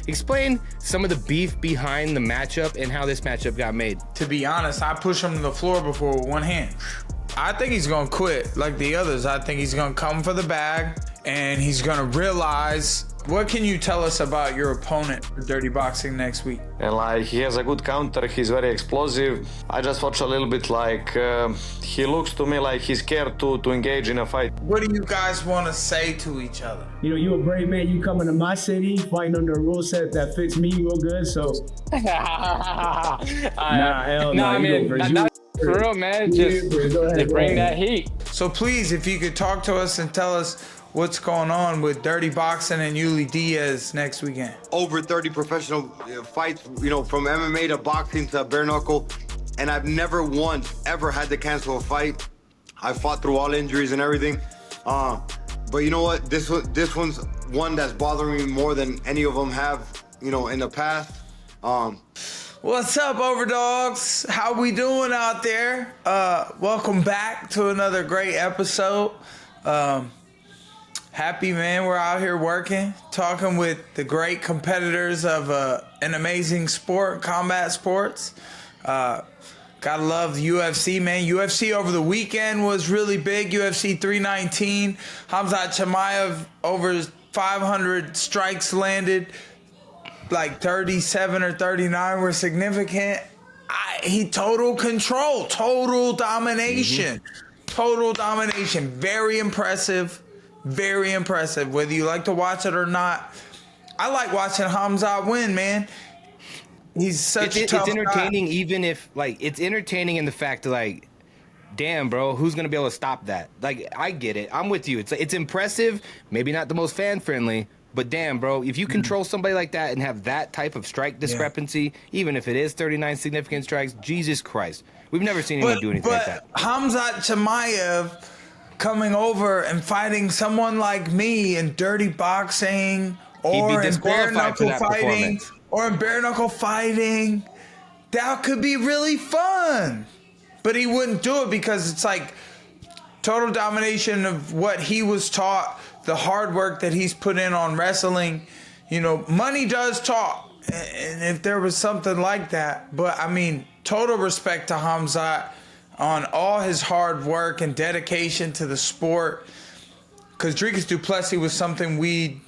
Explain some of the beef behind the matchup and how this matchup got made. To be honest, I pushed him to the floor before with one hand. I think he's gonna quit like the others. I think he's gonna come for the bag and he's gonna realize. What can you tell us about your opponent for Dirty Boxing next week? And like, he has a good counter, he's very explosive. I just watch a little bit, like, he looks to me like he's scared to engage in a fight. What do you guys want to say to each other? You know, you a brave man, you coming to my city, fighting under a rule set that fits me real good, so. Nah, hell no. I mean, not for real, man. Just bring that heat. So please, if you could talk to us and tell us what's going on with Dirty Boxing and Uly Diaz next weekend. Over 30 professional fights, you know, from MMA to boxing to bare knuckle, and I've never once ever had to cancel a fight. I fought through all injuries and everything. But you know what? This one's one that's bothering me more than any of them have, you know, in the past. What's up, Overdogs? How we doing out there? Welcome back to another great episode. Happy, man. We're out here working, talking with the great competitors of an amazing sport, combat sports. Gotta love the UFC, man. UFC over the weekend was really big. UFC 319. Khamzat Chimaev, over 500 strikes landed. Like 37 or 39 were significant. He total control, total domination. Total domination. Very impressive. Very impressive. Whether you like to watch it or not, I like watching Khamzat win, man. He's such a tough It's entertaining, guy. even if, like, it's entertaining in the fact that, like, damn, bro, who's going to be able to stop that? Like, I get it. I'm with you. It's impressive. Maybe not the most fan-friendly, but damn, bro, if you control somebody like that and have that type of strike discrepancy, even if it is 39 significant strikes, Jesus Christ. We've never seen anyone do anything like that. Khamzat Chimaev coming over and fighting someone like me in Dirty Boxing or in bare knuckle fighting that could be really fun. But he wouldn't do it because it's like total domination of what he was taught, the hard work that he's put in on wrestling. You know, money does talk. And if there was something like that, but I mean, total respect to Khamzat on all his hard work and dedication to the sport. Because Dricus du Plessis was something we'd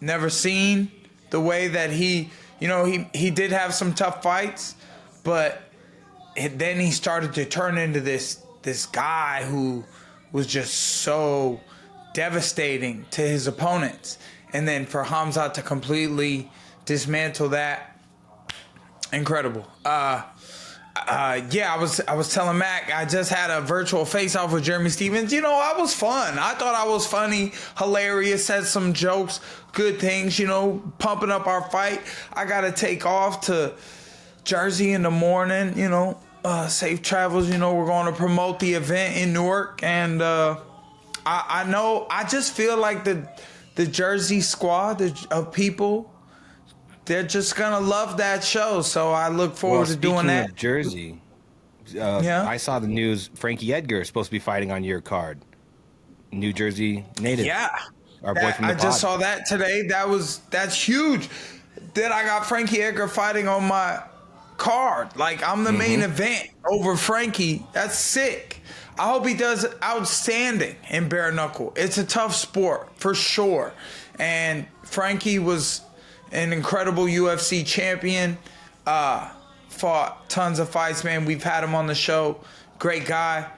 never seen. The way that he did have some tough fights, but then he started to turn into this guy who was just so devastating to his opponents. And then for Khamzat to completely dismantle that, incredible. I was telling Mac, I just had a virtual face-off with Jeremy Stevens. You know, I was fun. I thought I was funny, hilarious, said some jokes, good things, you know, pumping up our fight. I got to take off to Jersey in the morning, you know, safe travels. You know, we're going to promote the event in Newark. And I know, I just feel like the Jersey squad of people, they're just gonna love that show, so I look forward to doing that. Speaking of Jersey, I saw the news. Frankie Edgar is supposed to be fighting on your card. New Jersey native. Yeah, our boy from the pod. just saw that today. That's huge. Then I got Frankie Edgar fighting on my card. Like, I'm the main event over Frankie. That's sick. I hope he does outstanding in bare knuckle. It's a tough sport for sure, and Frankie was an incredible UFC champion, fought tons of fights, man. We've had him on the show. Great guy.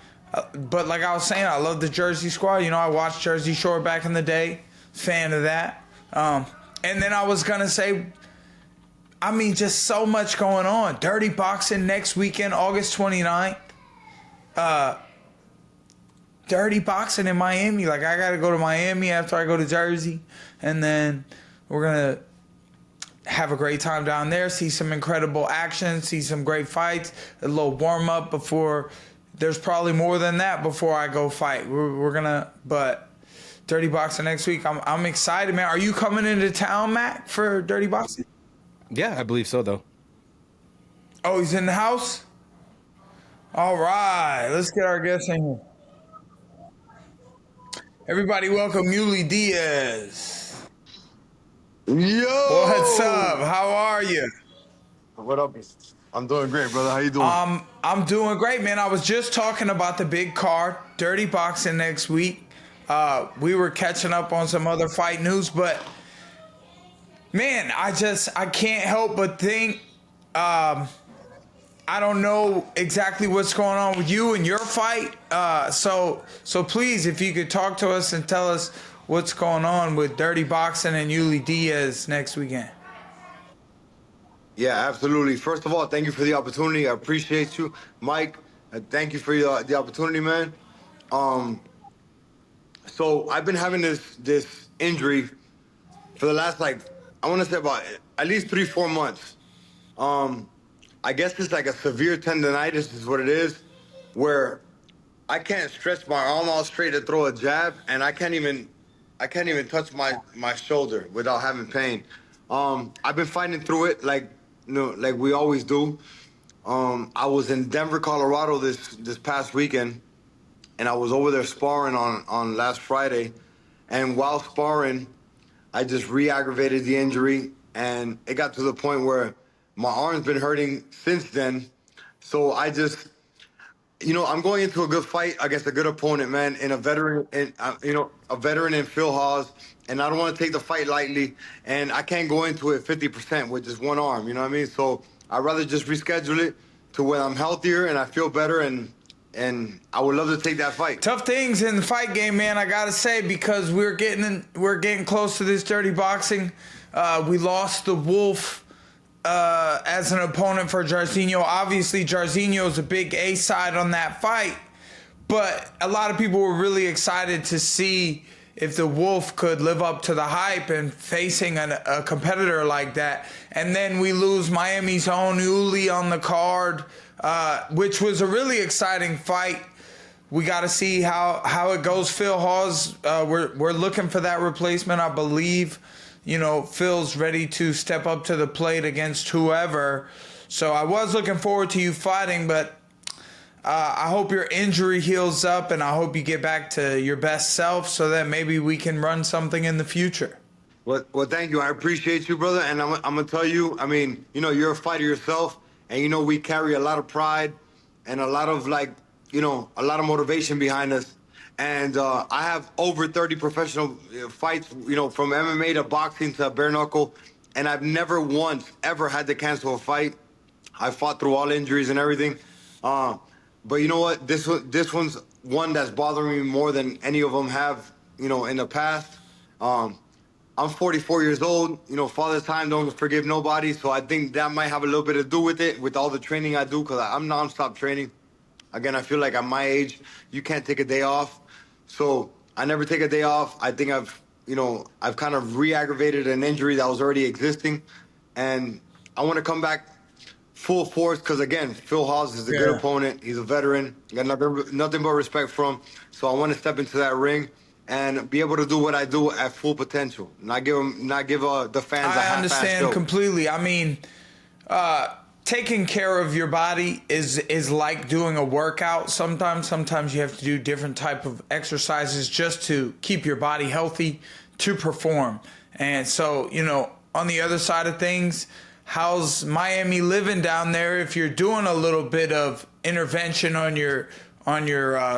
But like I was saying, I love the Jersey squad. You know, I watched Jersey Shore back in the day. Fan of that. And then I was going to say, I mean, just so much going on. Dirty Boxing next weekend, August 29th. Dirty Boxing in Miami. Like, I got to go to Miami after I go to Jersey. And then we're going to have a great time down there, see some incredible action, see some great fights, a little warm-up before. There's probably more than that before I go fight. We're gonna, but Dirty Boxing next week. I'm excited, man. Are you coming into town, Mac, for Dirty Boxing? Yeah, I believe so, though. Oh, he's in the house? All right, let's get our guests in here. Everybody welcome Uly Diaz. Yo! What's up? How are you? What up? I'm doing great, brother. How you doing? I'm doing great, man. I was just talking about the big card, Dirty Boxing next week. We were catching up on some other fight news, but man, I can't help but think. I don't know exactly what's going on with you and your fight. So please, if you could talk to us and tell us what's going on with Dirty Boxing and Uly Diaz next weekend. Yeah, absolutely. First of all, thank you for the opportunity. I appreciate you, Mike. Thank you for the opportunity, man. So I've been having this injury for the last, like, I want to say about at least 3-4 months. I guess it's like a severe tendonitis is what it is, where I can't stretch my arm out straight to throw a jab, and I can't even touch my shoulder without having pain. I've been fighting through it like we always do. I was in Denver, Colorado this past weekend, and I was over there sparring on last Friday, and while sparring, I just re-aggravated the injury, and it got to the point where my arm's been hurting since then. So I just, I'm going into a good fight against a good opponent, man, and a veteran in Phil Hawes, and I don't want to take the fight lightly, and I can't go into it 50% with just one arm, you know what I mean? So I'd rather just reschedule it to when I'm healthier and I feel better, and I would love to take that fight. Tough things in the fight game, man, I gotta say, because we're getting close to this Dirty Boxing. We lost the Wolf as an opponent for Jairzinho. Obviously, Jairzinho is a big A side on that fight, but a lot of people were really excited to see if the Wolf could live up to the hype and facing a competitor like that. And then we lose Miami's own Uly on the card, which was a really exciting fight. We got to see how it goes. Phil Hawes, we're looking for that replacement, I believe. Phil's ready to step up to the plate against whoever. So I was looking forward to you fighting, but I hope your injury heals up, and I hope you get back to your best self so that maybe we can run something in the future. Well, thank you. I appreciate you, brother. And I'm going to tell you, I mean, you're a fighter yourself, and we carry a lot of pride and a lot of, a lot of motivation behind us. And I have over 30 professional fights, from MMA to boxing to bare knuckle. And I've never once ever had to cancel a fight. I fought through all injuries and everything. But you know what? This one's one that's bothering me more than any of them have, in the past. I'm 44 years old. Father's time don't forgive nobody. So I think that might have a little bit to do with it, with all the training I do, because I'm nonstop training. Again, I feel like at my age, you can't take a day off. So I never take a day off. I think I've kind of re-aggravated an injury that was already existing. And I want to come back full force because, again, Phil Hawes is a good opponent. He's a veteran. I got nothing but respect for him. So I want to step into that ring and be able to do what I do at full potential. Not give the fans a half-assed show. I understand completely. I mean, taking care of your body is like doing a workout. Sometimes you have to do different type of exercises just to keep your body healthy to perform. And so, on the other side of things, how's Miami living down there if you're doing a little bit of intervention on your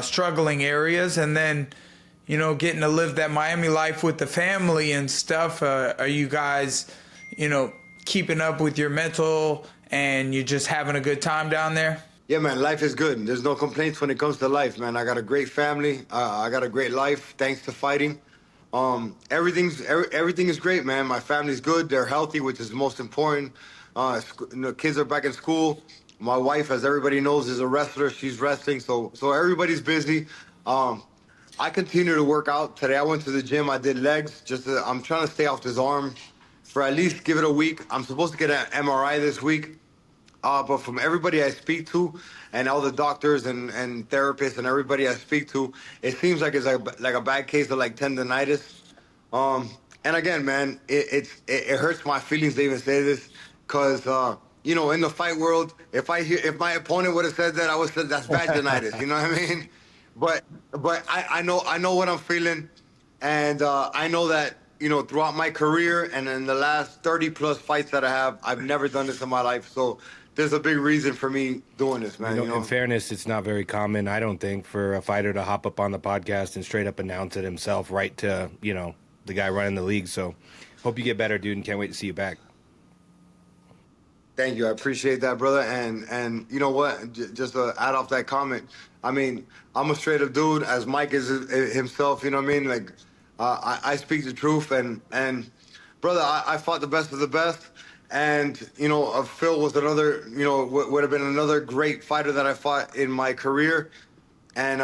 struggling areas, and then getting to live that Miami life with the family and stuff? Are you guys keeping up with your mental, and you're just having a good time down there? Yeah, man, life is good. There's no complaints when it comes to life, man. I got a great family. I got a great life thanks to fighting. Everything is great, man. My family's good. They're healthy, which is the most important. Kids are back in school. My wife, as everybody knows, is a wrestler. She's wrestling, so everybody's busy. I continue to work out. Today I went to the gym. I did legs. I'm trying to stay off this arm for at least give it a week. I'm supposed to get an MRI this week. But from everybody I speak to, and all the doctors and therapists and everybody I speak to, it seems like it's like a bad case of tendonitis. And again, man, it hurts my feelings to even say this, because in the fight world, if my opponent would have said that, I would have said that's vaginitis. You know what I mean? But I know what I'm feeling, and I know that throughout my career and in the last 30 plus fights that I have, I've never done this in my life. So there's a big reason for me doing this, man. In fairness, it's not very common, I don't think, for a fighter to hop up on the podcast and straight up announce it himself right to, the guy running the league. So hope you get better, dude, and can't wait to see you back. Thank you. I appreciate that, brother. And you know what? Just to add off that comment, I mean, I'm a straight up dude, as Mike is himself. You know what I mean? Like, I speak the truth. And brother, I fought the best of the best. And Phil was another. Would have been another great fighter that I fought in my career. And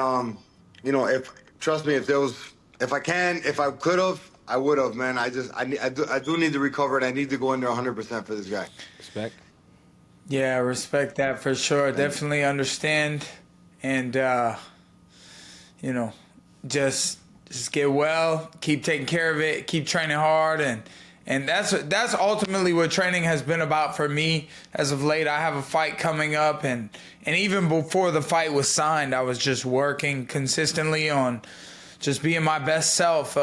trust me, if I could have, I would have, man. I do need to recover, and I need to go in there 100% for this guy. Respect. Yeah, I respect that for sure. Definitely understand, and just get well, keep taking care of it, keep training hard, and that's ultimately what training has been about for me as of late. I have a fight coming up, and even before the fight was signed, I was just working consistently on just being my best self.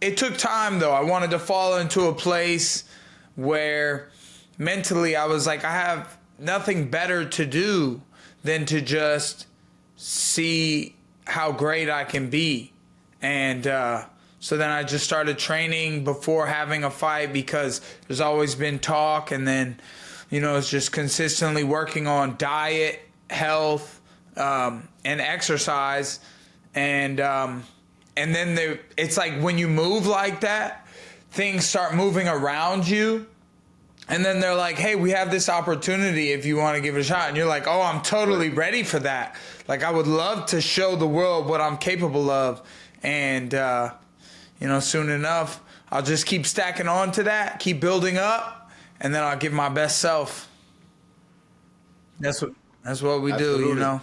It took time though. I wanted to fall into a place where mentally I was like, I have nothing better to do than to just see how great I can be. And so then I just started training before having a fight, because there's always been talk, and then it's just consistently working on diet, health, and exercise. And then it's like when you move like that, things start moving around you. And then they're like, hey, we have this opportunity if you want to give it a shot. And you're like, oh, I'm totally ready for that. Like, I would love to show the world what I'm capable of. And, soon enough, I'll just keep stacking on to that, keep building up, and then I'll give my best self. That's what we do,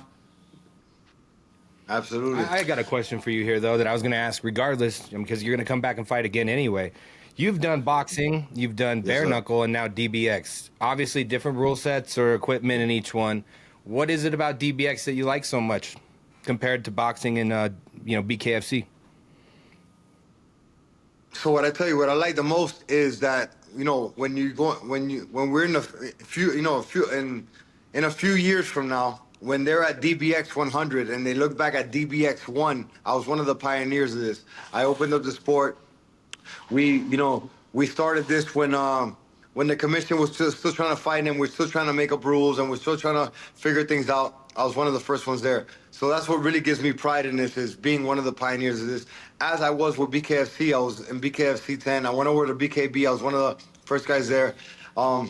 Absolutely. I got a question for you here, though, that I was going to ask regardless, because you're going to come back and fight again anyway. You've done boxing, you've done bare knuckle, and now DBX. Obviously, different rule sets or equipment in each one. What is it about DBX that you like so much compared to boxing and BKFC? So what I like the most is that when we're in a few years from now, when they're at DBX 100 and they look back at DBX 1, I was one of the pioneers of this. I opened up the sport. We started this when the commission was still trying to fight, and we're still trying to make up rules, and we're still trying to figure things out. I was one of the first ones there. So that's what really gives me pride in this, is being one of the pioneers of this. As I was with BKFC, I was in BKFC 10. I went over to BKB. I was one of the first guys there. I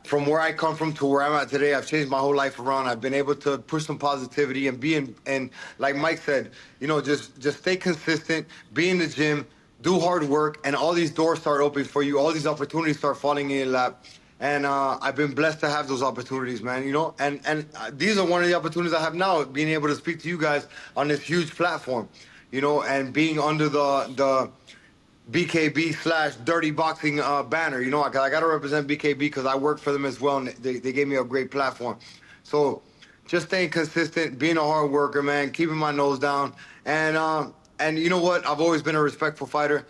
from where I come from to where I'm at today, I've changed my whole life around. I've been able to push some positivity and and like Mike said, just stay consistent, be in the gym, do hard work, and all these doors start opening for you. All these opportunities start falling in your lap. And I've been blessed to have those opportunities, man, and these are one of the opportunities I have now, being able to speak to you guys on this huge platform, and being under the BKB / Dirty Boxing banner. I got to represent BKB because I work for them as well, and they gave me a great platform. So just staying consistent, being a hard worker, man, keeping my nose down. And you know what? I've always been a respectful fighter.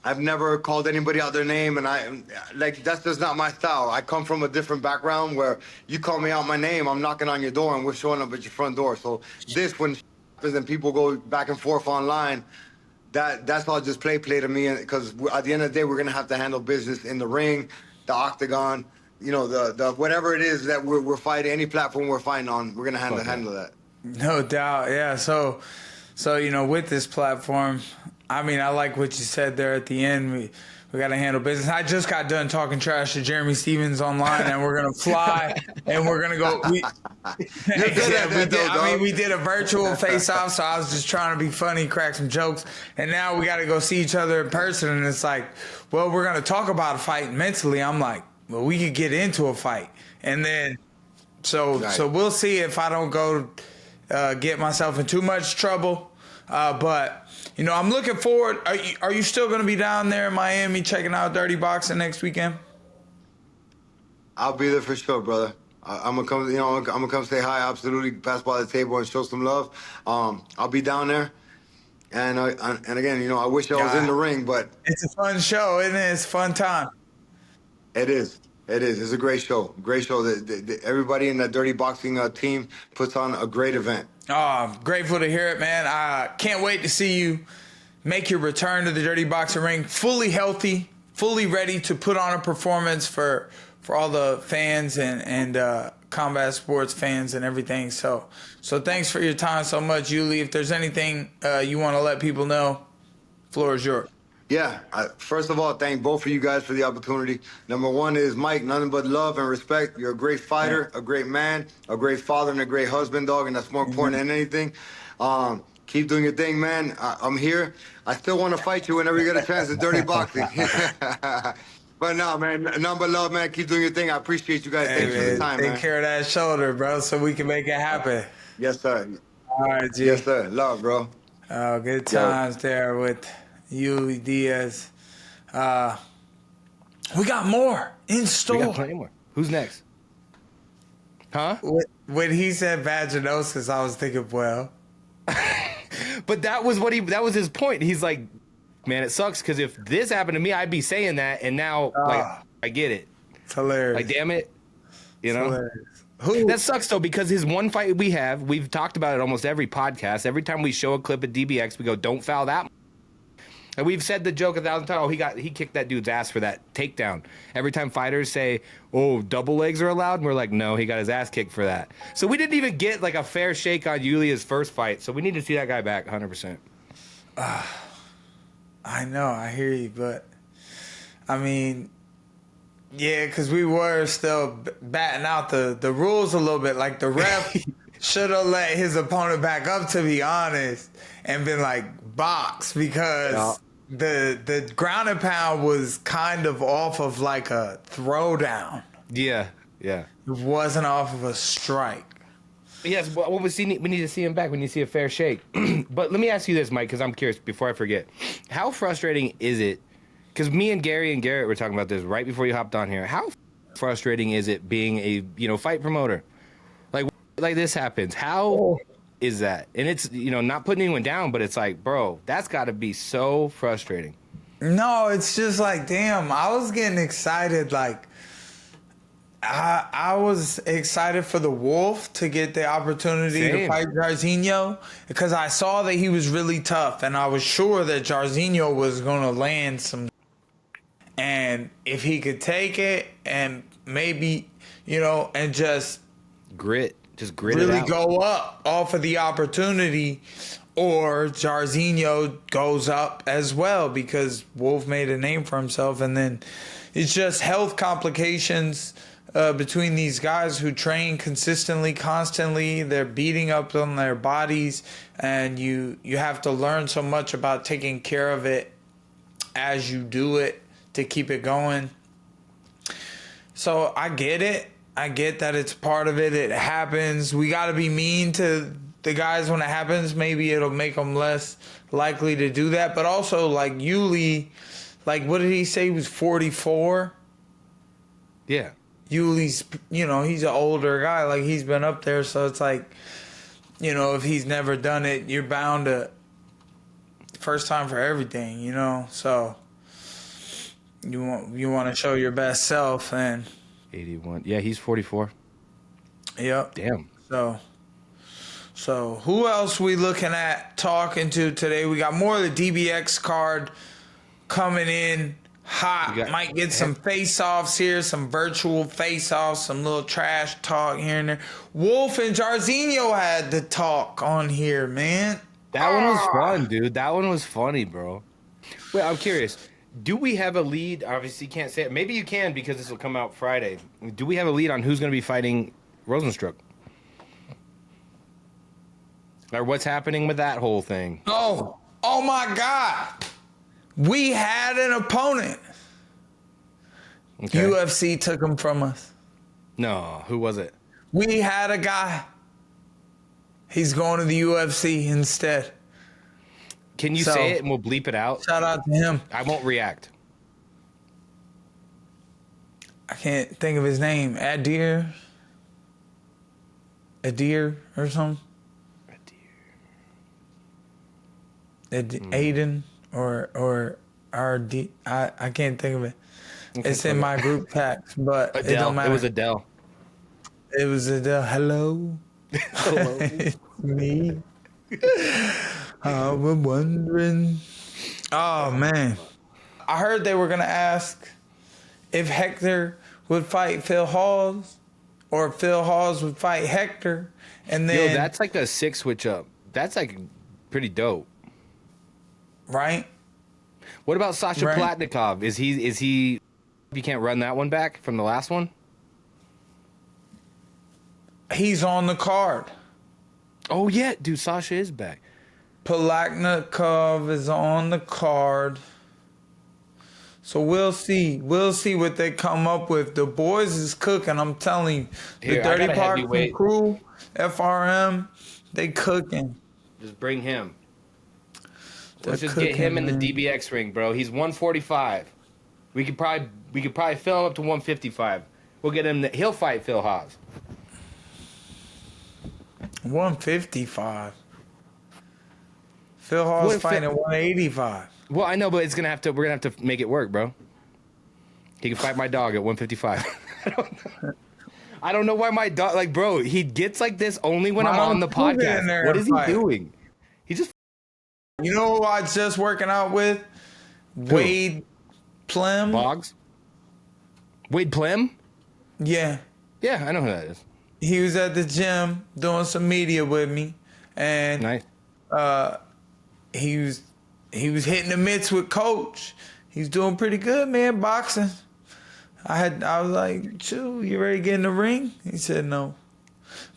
I've never called anybody out their name, and that's just not my style. I come from a different background where you call me out my name, I'm knocking on your door, and we're showing up at your front door. So when and people go back and forth online, that's all just play to me, because at the end of the day, we're gonna have to handle business in the ring, the octagon, the whatever it is that we're fighting, any platform we're fighting on, we're gonna handle that. No doubt, yeah. So with this platform, I mean, I like what you said there at the end. We got to handle business. I just got done talking trash to Jeremy Stevens online, and we're going to fly, and we're going to go. We did a virtual face-off, so I was just trying to be funny, crack some jokes, and now we got to go see each other in person, and it's like, well, we're going to talk about a fight mentally. I'm like, well, we could get into a fight. And then, so we'll see if I don't go get myself in too much trouble. But I'm looking forward. Are you still going to be down there in Miami checking out Dirty Boxing next weekend? I'll be there for sure, brother. I'm gonna come, you know, I'm gonna come say hi, absolutely, pass by the table and show some love. I'll be down there. And again, you know, I wish I was in the ring, but it's a fun show, isn't it? It's a fun time. it is. It is. It's a great show. Great show. Everybody in the Dirty Boxing team puts on a great event. Oh, I'm grateful to hear it, man. I can't wait to see you make your return to the Dirty Boxing ring, fully healthy, fully ready to put on a performance for all the fans and combat sports fans and everything. So thanks for your time so much, Uly. If there's anything you want to let people know, floor is yours. Yeah. First of all, thank both of you guys for the opportunity. Number one is Mike, nothing but love and respect. You're a great fighter, a great man, a great father, and a great husband, dog, and that's more important than anything. Keep doing your thing, man. I'm here. I still want to fight you whenever you get a chance at Dirty Boxing. But no, man, nothing but love, man. Keep doing your thing. I appreciate you guys. Thanks for the time, man. Take care of that shoulder, bro, so we can make it happen. Yes, sir. All right, G. Yes, sir. Love, bro. Oh, good times there with Uly Diaz. We got more in store. We got plenty more. Who's next? Huh? When he said vaginosis, I was thinking, well. But that was his point. He's like, man, it sucks because if this happened to me, I'd be saying that, and now like I get it. It's hilarious. Like, damn it. You know? Hilarious. That sucks though, because his one fight we've talked about it almost every podcast. Every time we show a clip of DBX, we go, don't foul that. And we've said the joke 1,000 times. Oh, he kicked that dude's ass for that takedown. Every time fighters say, oh, double legs are allowed, and we're like, no, he got his ass kicked for that. So we didn't even get like a fair shake on Uly's first fight. So we need to see that guy back 100%. I know, I hear you, but I mean, yeah, because we were still batting out the rules a little bit. Like the ref should have let his opponent back up, to be honest, and been like, box, because the ground and pound was kind of off of like a throwdown. Yeah. It wasn't off of a strike. Yes, but we need to see him back. We need to see a fair shake. But let me ask you this, Mike, because I'm curious before I forget. How frustrating is it? Because me and Gary and Garrett were talking about this right before you hopped on here. How frustrating is it being a fight promoter? Like this happens. How is that? And it's not putting anyone down, but it's like, bro, that's got to be so frustrating. No, it's just like, damn, I was getting excited. Like, I was excited for the Wolf to get the opportunity to fight Jairzinho, because I saw that he was really tough, and I was sure that Jairzinho was going to land some. And if he could take it and maybe, and just grit really it out. Go up off of the opportunity, or Jairzinho goes up as well, because Wolf made a name for himself, and then it's just health complications between these guys who train consistently, constantly. They're beating up on their bodies, and you have to learn so much about taking care of it as you do it to keep it going. So I get it. I get that it's part of it. It happens. We got to be mean to the guys when it happens. Maybe it'll make them less likely to do that. But also, like Uly, like, what did he say? He was 44? Yeah. Uly's, he's an older guy. Like, he's been up there. So it's like, if he's never done it, you're bound to first time for everything, So you want to show your best self, and 81. Yeah, he's 44. Yep. Damn. So who else we looking at talking to today? We got more of the DBX card coming in hot. Might get some face-offs here, some virtual face-offs, some little trash talk here and there. Wolf and Jairzinho had the talk on here, man. That one was fun, dude. That one was funny, bro. Wait, I'm curious. Do we have a lead? Obviously, you can't say it. Maybe you can, because this will come out Friday. Do we have a lead on who's going to be fighting Rozenstruik? Or what's happening with that whole thing? Oh my God. We had an opponent. Okay. UFC took him from us. No, who was it? We had a guy. He's going to the UFC instead. Can you say it and we'll bleep it out? Shout out to him. I won't react. I can't think of his name. Adir. Adir or something. Aiden or RD. I can't think of it. Okay, It's in my group text, but Adele. it don't matter. It was Adele. It was Adele. Hello. Hello. It's me. I was wondering. Oh man, I heard they were gonna ask if Hector would fight Phil Hawes, or if Phil Hawes would fight Hector, and then Yo, that's like a 6 switch up. That's like pretty dope. right. What about Sasha Right. Platnikov? Is he? You can't run that one back from the last one. He's on the card. Oh yeah, dude, Sasha is back. Palaknikov is on the card. So we'll see. We'll see what they come up with. The boys is cooking. I'm telling you. Here, The I Dirty got a Park heavyweight. crew, FRM, they cooking. Just bring him. Let's They're just get him cooking, in the man. DBX ring, bro. He's 145. We could probably fill him up to 155. We'll get him. He'll fight Phil Haas. 155. Phil Hall's What if fighting it- 185. Well, I know, but we're gonna have to make it work, bro. He can fight my dog at 155. I don't know why my dog, like, bro, he gets like this only when I'm Why on the don't you get in podcast. there What and is he fight? doing? He just You know who I was just working out with? Wade Plem. Boggs. Wade Plem? Yeah. Yeah, I know who that is. He was at the gym doing some media with me, and Nice. he was hitting the mitts with Coach. He's doing pretty good, man, boxing. I was like, "Chew, you ready to get in the ring?" He said no.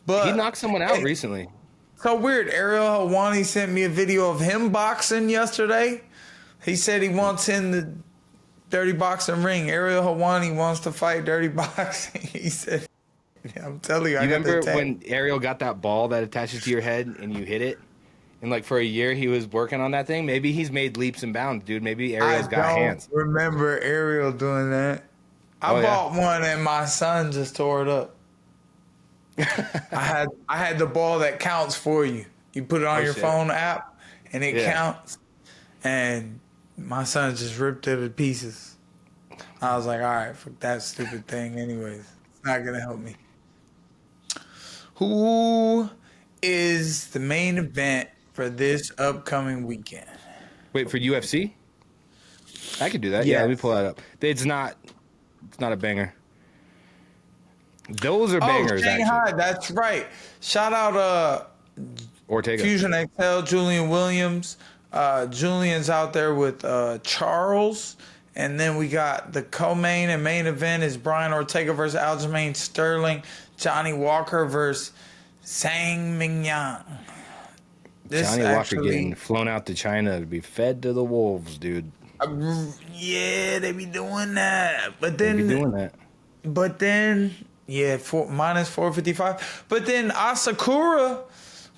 But He knocked someone out hey, recently. So weird. Ariel Helwani sent me a video of him boxing yesterday. He said he wants in the dirty boxing ring. Ariel Helwani wants to fight dirty boxing. He said, I'm telling you, I You got the remember tag. when Ariel got that ball that attaches to your head and you hit it? And like for a year he was working on that thing? Maybe he's made leaps and bounds, dude. Maybe Ariel's got I don't hands. remember Ariel doing that. I Oh, yeah. bought one and my son just tore it up. I had the ball that counts for you. You put it on Oh, your shit. phone app and it Yeah. counts. And my son just ripped it to pieces. I was like, all right, fuck that stupid thing anyways. It's not gonna help me. Who is the main event for this upcoming weekend? Wait, for UFC? I could do that. Yeah, let me Yes. pull that up. It's not a banger. Those are bangers, Shanghai, actually. that's right. Shout out Ortega. Fusion XL, Julian Williams. Julian's out there with Charles. And then we got the co-main and main event is Brian Ortega versus Aljamain Sterling. Johnny Walker versus Sang Mingyang. Johnny Walker getting flown out to China to be fed to the wolves, dude. Yeah, they be doing that. But They then be doing that. But then, yeah, minus 455. But then Asakura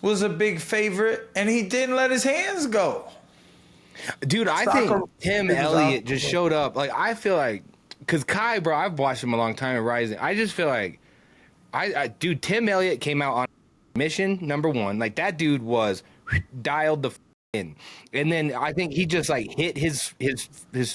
was a big favorite, and he didn't let his hands go. Dude, I Soccer think Tim is Elliott out. just showed up. Like, I feel like, because Kai, bro, I've watched him a long time in Rising. I just feel like, dude, Tim Elliott came out on mission number 1. Like, that dude was dialed the in. And then I think he just, like, hit his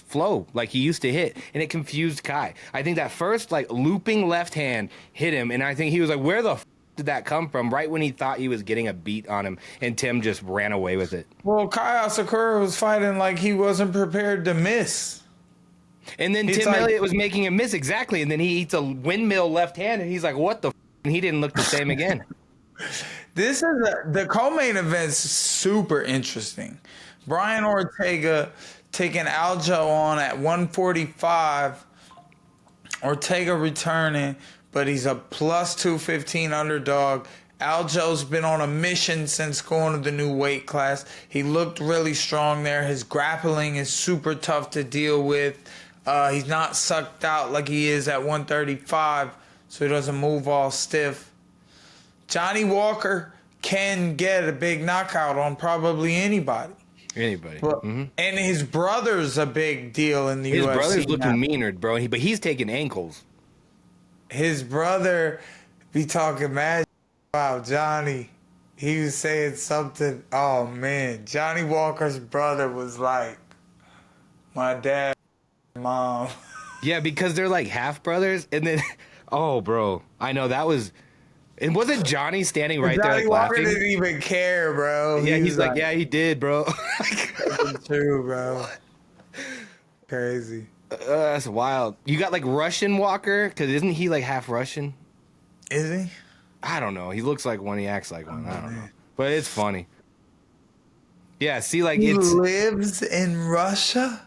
flow like he used to hit, and it confused Kai. I think that first, like, looping left hand hit him, and I think he was like, where the did that come from? Right when he thought he was getting a beat on him, and Tim just ran away with it. Well, Kai Asakura was fighting like he wasn't prepared to miss. And then He's Tim like- Elliott was making a miss, exactly. And then he eats a windmill left hand, and he's like, what the and he didn't look the same again. This is the co-main event's super interesting. Brian Ortega taking Aljo on at 145. Ortega returning, but he's a plus 215 underdog. Aljo's been on a mission since going to the new weight class. He looked really strong there. His grappling is super tough to deal with. He's not sucked out like he is at 135, so he doesn't move all stiff. Johnny Walker can get a big knockout on probably anybody. Anybody. But, And his brother's a big deal in the His UFC brother's now. looking meaner, bro. But he's taking ankles. His brother be talking mad. Wow, Johnny. He was saying something. Oh man, Johnny Walker's brother was like my dad, mom. Yeah, because they're like half brothers, and then, oh, bro, I know that was. And wasn't Johnny standing right there Johnny like, Walker laughing? didn't even care, bro. Yeah, He he's was like, yeah, he did, bro. "That's true, bro." Crazy. That's wild. You got like Russian Walker, because isn't he like half Russian? Is he? I don't know. He looks like one. He acts like one. I don't know. But it's funny. Yeah, see, like He it's. lives in Russia.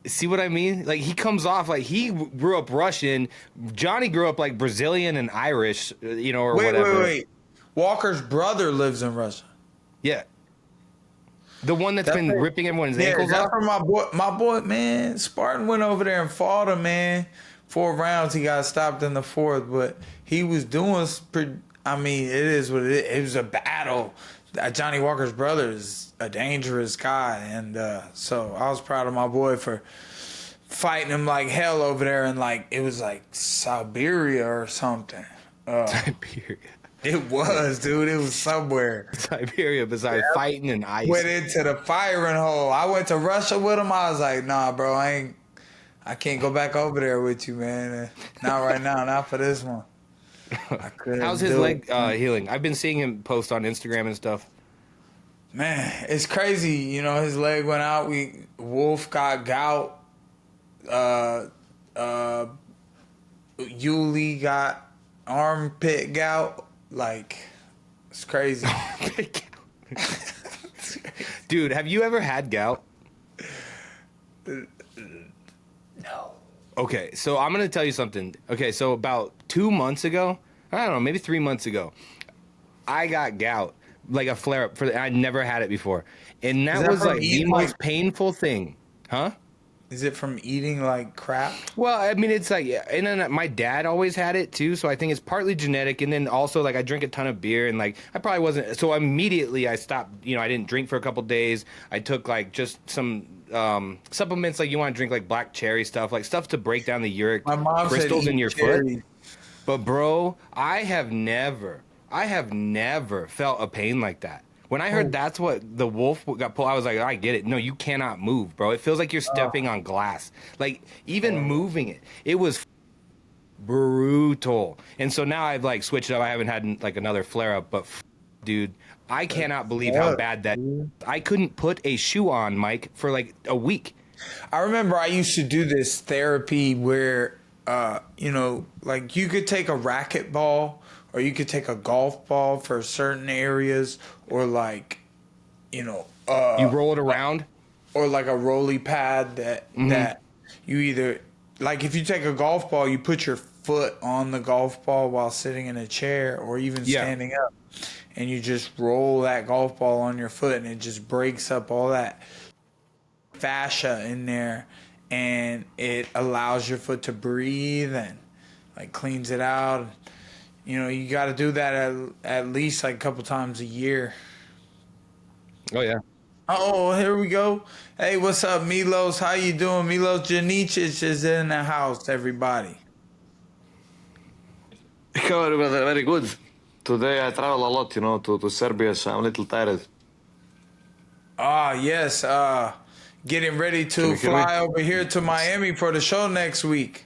See what I mean? Like he comes off like he grew up Russian. Johnny grew up like Brazilian and Irish, or whatever. Wait. Walker's brother lives in Russia. Yeah. The one that's been ripping everyone's ankles that's off. from my boy, man. Spartan went over there and fought him, man. 4 rounds, he got stopped in the 4th, but he was doing. I mean, it is what it is. It was a battle. Johnny Walker's brother is a dangerous guy, and so I was proud of my boy for fighting him like hell over there, and like it was like Siberia or something. Siberia. It was, dude. It was somewhere. Siberia, besides fighting and ice. Went into the firing hole. I went to Russia with him. I was like, nah, bro, I can't go back over there with you, man. Not right now. Not for this one. How's his leg healing? I've been seeing him post on Instagram and stuff. Man, it's crazy. His leg went out. Wolf got gout. Uly got armpit gout. Like, it's crazy. Dude, have you ever had gout? No. Okay, so I'm going to tell you something. Okay, so about 2 months ago, I don't know, maybe 3 months ago, I got gout, like a flare-up. I'd never had it before. And that was like the most painful thing. Huh? Is it from eating like crap? Well, I mean, it's like, and then my dad always had it too, so I think it's partly genetic. And then also, like, I drink a ton of beer, and like, I probably wasn't. So immediately I stopped. I didn't drink for a couple days. I took like just some supplements, like you want to drink like black cherry stuff, like stuff to break down the uric crystals in your foot. But bro, I have never felt a pain like that. When I heard that's what the wolf got pulled, I was like, I get it. No, you cannot move, bro. It feels like you're stepping on glass. Like, even moving it was brutal. And so now I've, like, switched up. I haven't had, like, another flare-up. But, dude, I cannot believe how bad that is. I couldn't put a shoe on, Mike, for, like, a week. I remember I used to do this therapy where, like, you could take a racquetball or you could take a golf ball for certain areas, or like, you roll it around, or like a rolly pad that you either, like, if you take a golf ball, you put your foot on the golf ball while sitting in a chair or even standing up, and you just roll that golf ball on your foot, and it just breaks up all that fascia in there, and it allows your foot to breathe and like cleans it out. You got to do that at least like a couple times a year. Oh, yeah. Oh, here we go. Hey, what's up, Milos? How you doing? Milos Janicic is in the house, everybody. How are you, brother? Very good. Today I travel a lot, to Serbia, so I'm a little tired. Yes. Getting ready to fly over here to Miami for the show next week.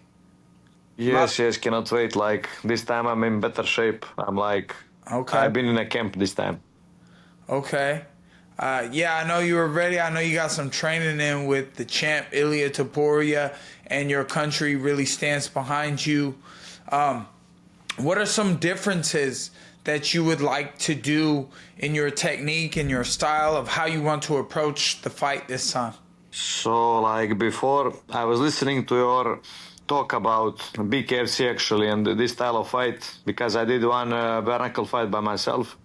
Yes, cannot wait. Like, this time I'm in better shape. I'm like, okay. I've been in a camp this time. Okay. I know you were ready. I know you got some training in with the champ, Ilia Topuria, and your country really stands behind you. What are some differences that you would like to do in your technique and your style of how you want to approach the fight this time? So, like, before, I was listening to your talk about BKFC actually and this style of fight, because I did one bare knuckle fight by myself,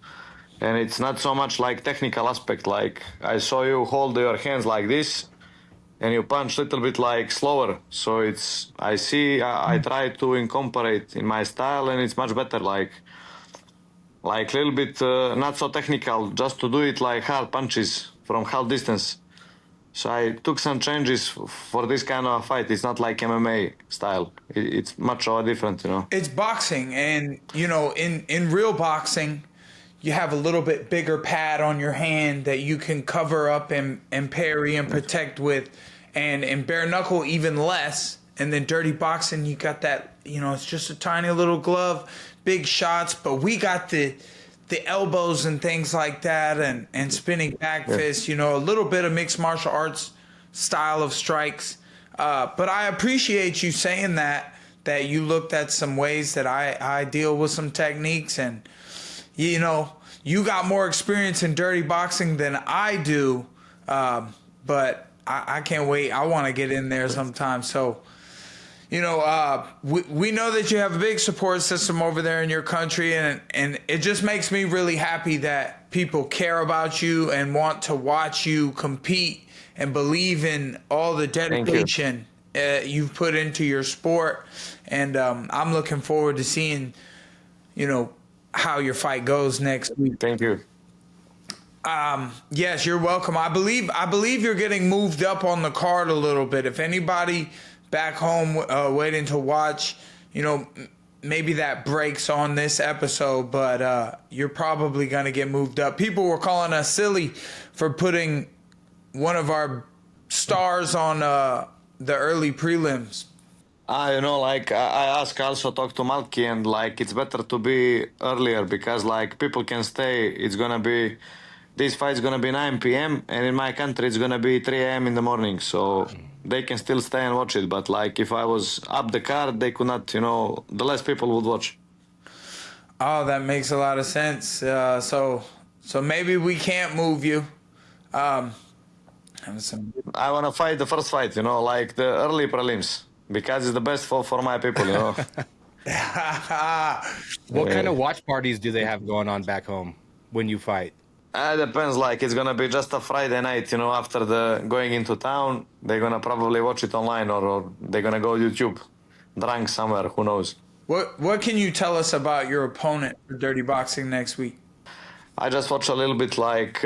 and it's not so much like technical aspect. Like, I saw you hold your hands like this and you punch a little bit like slower, so I try to incorporate in my style, and it's much better, like a little bit not so technical, just to do it like hard punches from half distance. So I took some changes for this kind of fight. It's not like MMA style. It's much different, you know. It's boxing, and you know, in real boxing, you have a little bit bigger pad on your hand that you can cover up and parry and protect with, and in bare knuckle even less. And then dirty boxing, you got that, you know, it's just a tiny little glove, big shots, but we got the elbows and things like that, and spinning back fists, you know, a little bit of mixed martial arts style of strikes. But I appreciate you saying that you looked at some ways that I deal with some techniques, and, you know, you got more experience in dirty boxing than I do, but I can't wait. I want to get in there sometime. So, you know, we know that you have a big support system over there in your country, and it just makes me really happy that people care about you and want to watch you compete and believe in all the dedication you've put into your sport. And I'm looking forward to seeing, you know, how your fight goes next week. Thank you. Yes, you're welcome. I believe you're getting moved up on the card a little bit. If anybody back home waiting to watch, you know, maybe that breaks on this episode, but you're probably going to get moved up. People were calling us silly for putting one of our stars on the early prelims. You know, like I also talk to Malki, and like it's better to be earlier because like people can stay. It's gonna be, this fight's gonna be 9 p.m. and in my country it's gonna be 3 a.m. in the morning, so they can still stay and watch it. But like if I was up the card, they could not, you know, the less people would watch. Oh, that makes a lot of sense. So maybe we can't move you. I want to fight the first fight, you know, like the early prelims, because it's the best for my people, you know. What kind of watch parties do they have going on back home when you fight? It depends. Like it's gonna be just a Friday night, you know. After the going into town, they're gonna probably watch it online, or they're gonna go YouTube, drunk somewhere. Who knows? What can you tell us about your opponent for Dirty Boxing next week? I just watched a little bit. Like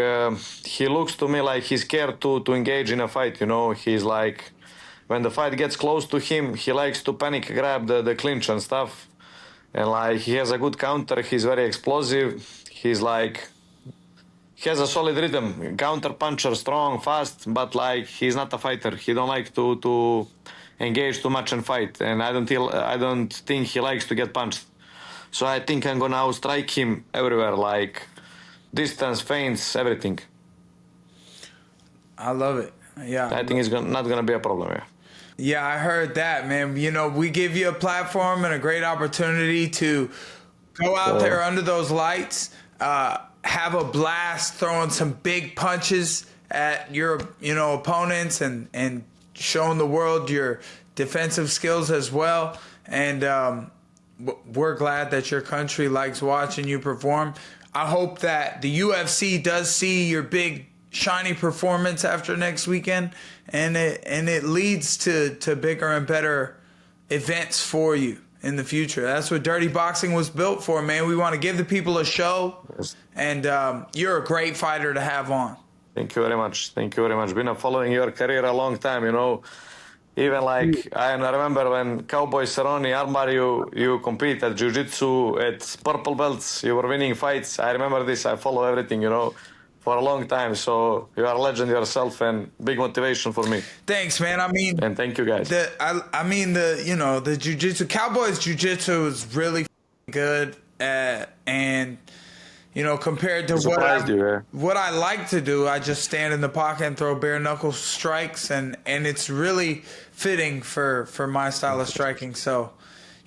he looks to me like he's scared to engage in a fight. You know, he's like, when the fight gets close to him, he likes to panic grab the clinch and stuff. And like he has a good counter. He's very explosive. He's like, he has a solid rhythm, counter puncher, strong, fast, but like he's not a fighter. He don't like to engage too much and fight, and I don't think he likes to get punched. So I think I'm gonna outstrike him everywhere, like distance, feints, everything. I love it. Yeah, I think it's not gonna be a problem here. Yeah, I heard that, man. You know, we give you a platform and a great opportunity to go out there under those lights. Have a blast throwing some big punches at your, you know, opponents, and showing the world your defensive skills as well. And we're glad that your country likes watching you perform. I hope that the UFC does see your big shiny performance after next weekend, and it leads to bigger and better events for you in the future. That's what Dirty Boxing was built for, man. We want to give the people a show, and you're a great fighter to have on. Thank you very much. Thank you very much. Been following your career a long time, you know. Even like, I remember when Cowboy Cerrone armbar you compete at Jiu-Jitsu at purple belts. You were winning fights. I remember this. I follow everything, you know, for a long time. So you are a legend yourself, and big motivation for me. Thanks, man. I mean, and thank you guys. The Jiu-Jitsu, Cowboys Jiu-Jitsu is really good, and you know, compared to what I like to do, I just stand in the pocket and throw bare knuckle strikes, and it's really fitting for my style of striking. So,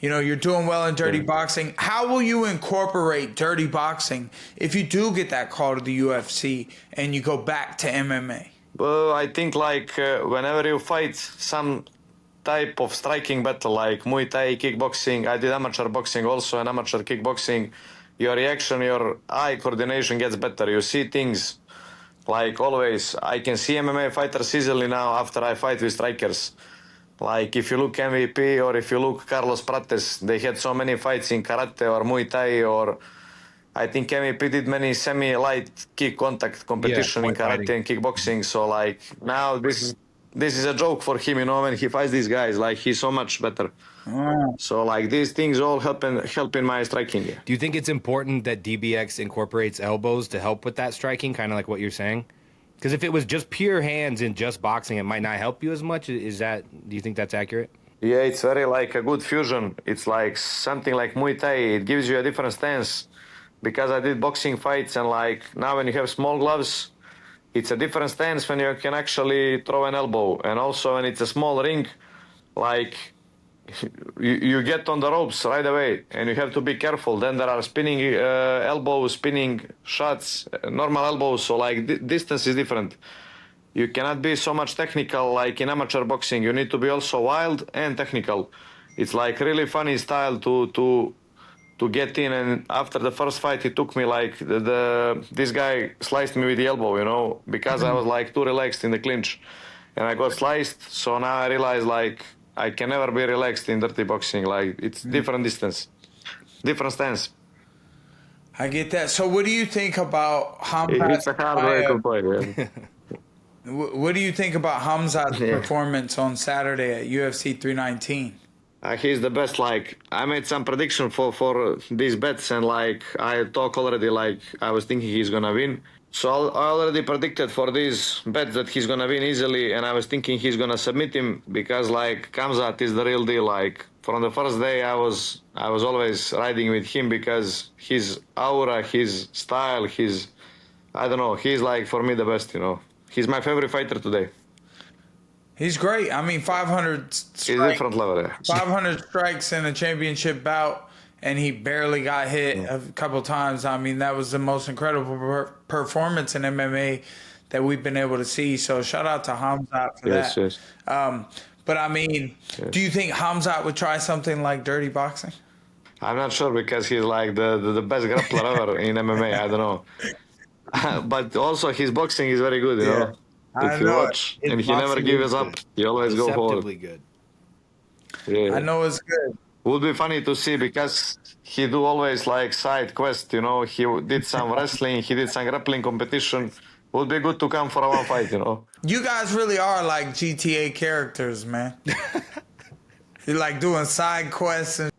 you know, you're doing well in Dirty Boxing. How will you incorporate Dirty Boxing if you do get that call to the UFC and you go back to MMA? Well, I think like whenever you fight some type of striking battle, like Muay Thai, kickboxing, I did amateur boxing also, and amateur kickboxing, your reaction, your eye coordination gets better. You see things like always. I can see MMA fighters easily now after I fight with strikers. Like if you look MVP or if you look Carlos Prates, they had so many fights in karate or Muay Thai or I think MVP did many semi-light kick contact competition in point karate fighting. and kickboxing. So like now this is a joke for him, you know, when he fights these guys. Like he's so much better. So like these things all help in my striking. Yeah. Do you think it's important that DBX incorporates elbows to help with that striking, kind of like what you're saying? Because if it was just pure hands and just boxing, it might not help you as much. Is that? Do you think that's accurate? Yeah, it's very like a good fusion. It's like something like Muay Thai. It gives you a different stance. Because I did boxing fights and like now when you have small gloves, it's a different stance when you can actually throw an elbow. And also when it's a small ring, like you get on the ropes right away and you have to be careful. Then there are spinning elbows, spinning shots, normal elbows. So like distance is different. You cannot be so much technical like in amateur boxing. You need to be also wild and technical. It's like really funny style to get in. And after the first fight, it took me like this guy sliced me with the elbow, you know, because I was like too relaxed in the clinch, and I got sliced. So now I realize like I can never be relaxed in dirty boxing. Like it's different distance, different stance. I get that. So what do you think about Khamzat It's a hard way to Chimaev? play. Yeah. What do you think about Khamzat's performance on Saturday at UFC 319? He's the best. Like I made some prediction for these bets, and like I talk already. Like I was thinking he's gonna win. So I already predicted for these bets that he's gonna win easily, and I was thinking he's gonna submit him because like Khamzat is the real deal. Like from the first day, I was always riding with him because his aura, his style, I don't know. He's like for me the best. You know, he's my favorite fighter today. He's great. I mean, 500 He's a different level. Yeah. 500 strikes in a championship bout, and he barely got hit a couple times. I mean, that was the most incredible performance in MMA that we've been able to see. So shout out to Khamzat for that. Yes. But I mean, do you think Khamzat would try something like dirty boxing? I'm not sure because he's like the best grappler ever in MMA. I don't know. But also his boxing is very good, you know. If you watch, and he never gives up, he always go forward. Deceptively good. Yeah. I know it's good. Would be funny to see because he do always like side quest, you know. He did some wrestling, he did some grappling competition. Would be good to come for one fight, you know. You guys really are like GTA characters, man. You're like doing side quests and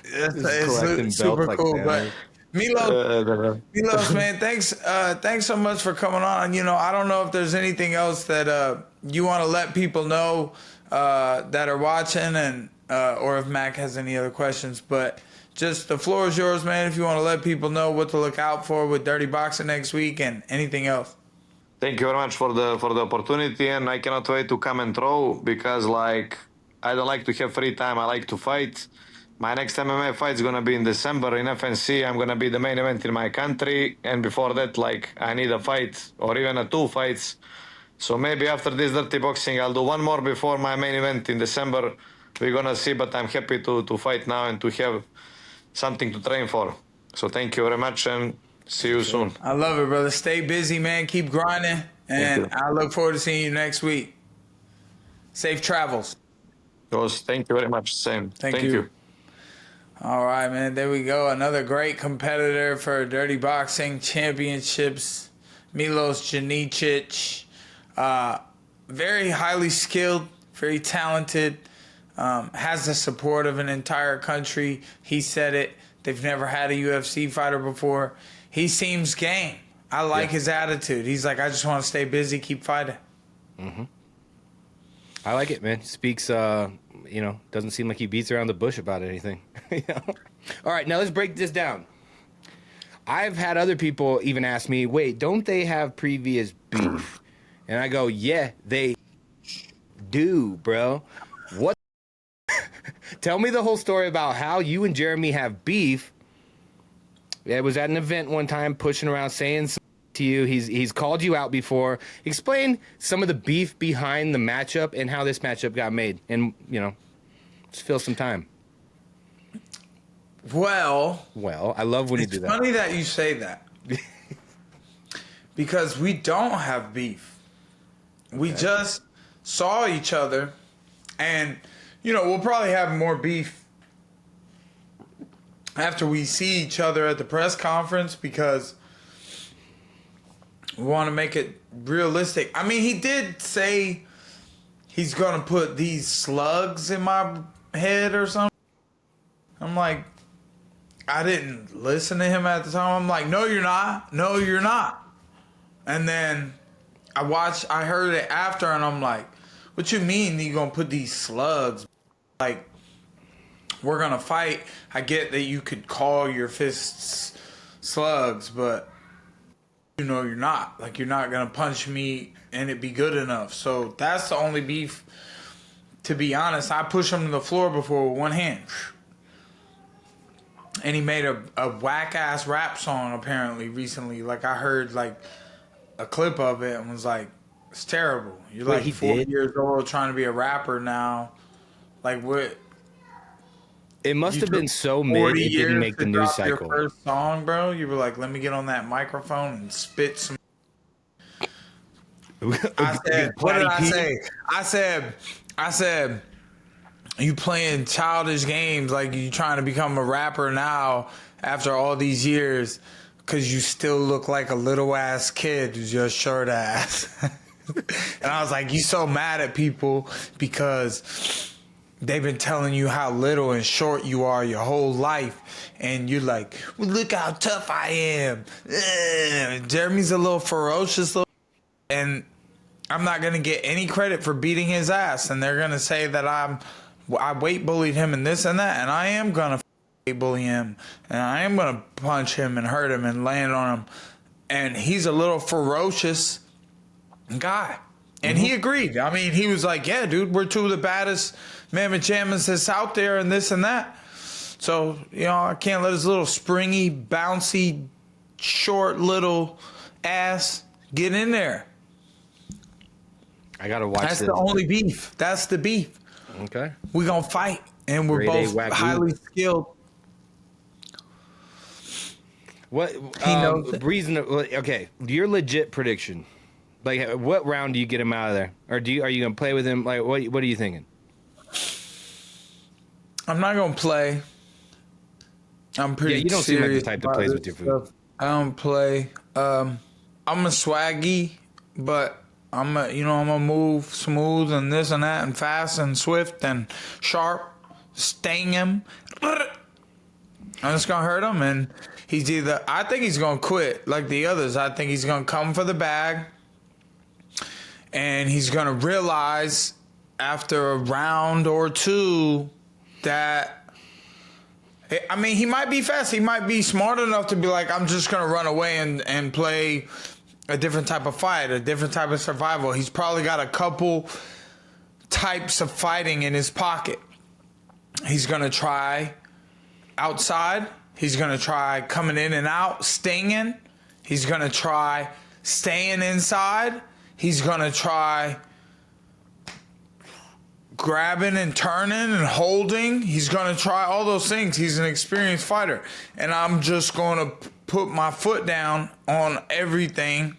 it's super like cool. banners. But Milos, man, thanks so much for coming on. You know, I don't know if there's anything else that you want to let people know that are watching, and or if Mac has any other questions. But just the floor is yours, man. If you want to let people know what to look out for with Dirty Boxing next week and anything else. Thank you very much for the opportunity, and I cannot wait to come and throw because like I don't like to have free time. I like to fight. My next MMA fight is gonna be in December in FNC. I'm gonna be the main event in my country, and before that, like I need a fight or even two fights. So maybe after this dirty boxing, I'll do one more before my main event in December. We're gonna see, but I'm happy to fight now and to have something to train for. So thank you very much, and see you soon. I love it, brother. Stay busy, man. Keep grinding, and I look forward to seeing you next week. Safe travels. Yes, thank you very much. Same. Thank you. All right, man. There we go. Another great competitor for Dirty Boxing Championships, Milos Janicic. Very highly skilled, very talented, has the support of an entire country. He said it. They've never had a UFC fighter before. He seems game. I like his attitude. He's like, I just want to stay busy, keep fighting. Mm-hmm. I like it, man. Speaks, doesn't seem like he beats around the bush about anything. You know? All right, now let's break this down. I've had other people even ask me, wait, don't they have previous beef? And I go, yeah, they do, bro. What? Tell me the whole story about how you and Jeremy have beef. It was at an event one time, pushing around, saying something to you. He's called you out before. Explain some of the beef behind the matchup and how this matchup got made. And, just fill some time. Well, I love when you do that. It's funny that you say that. Because we don't have beef. We just saw each other, and, we'll probably have more beef after we see each other at the press conference because we want to make it realistic. I mean, he did say he's going to put these slugs in my head or something. I'm like, I didn't listen to him at the time. I'm like, no, you're not. No, you're not. And then I heard it after, and I'm like, what you mean you going to put these slugs? Like, we're going to fight. I get that you could call your fists slugs, but you know you're not. Like, you're not going to punch me and it be good enough. So that's the only beef. To be honest, I pushed him to the floor before with one hand. And he made a whack-ass rap song, apparently, recently. Like, I heard, like, a clip of it and was like, it's terrible. You're, like, 40 years old trying to be a rapper now. Like, what? It must have been so mid it didn't make the news cycle. Your first song, bro. You were like, let me get on that microphone and spit some. I said, what did I say? I said, you playing childish games like you trying to become a rapper now after all these years because you still look like a little ass kid who's just short ass. And I was like, you so mad at people because they've been telling you how little and short you are your whole life. And you're like, well, look how tough I am. Jeremy's a little ferocious little, and I'm not going to get any credit for beating his ass. And they're going to say that I weight bullied him and this and that. And I am going to weight bully him. And I am going to punch him and hurt him and land on him. And he's a little ferocious guy. And he agreed. I mean, he was like, yeah, dude, we're two of the baddest mammoth jammers that's out there and this and that. So, you know, I can't let his little springy, bouncy, short little ass get in there. I got to watch That's this. the only beef. That's the beef. Okay. We're going to fight, and we're Grade both highly skilled. What? He knows it. Reason? Okay, your legit prediction. Like, what round do you get him out of there, or are you gonna play with him? Like, what are you thinking? I'm not gonna play. I'm pretty. Yeah, you don't seem like the type that plays with your food. I don't play. I'm a swaggy, but I'm gonna move smooth and this and that and fast and swift and sharp, sting him. I'm just gonna hurt him, and I think he's gonna quit like the others. I think he's gonna come for the bag, and he's gonna realize after a round or two that, I mean, he might be fast. He might be smart enough to be like, I'm just gonna run away and play a different type of fight, a different type of survival. He's probably got a couple types of fighting in his pocket. He's gonna try outside. He's going to try coming in and out, stinging. He's going to try staying inside. He's going to try grabbing and turning and holding. He's going to try all those things. He's an experienced fighter. And I'm just going to put my foot down on everything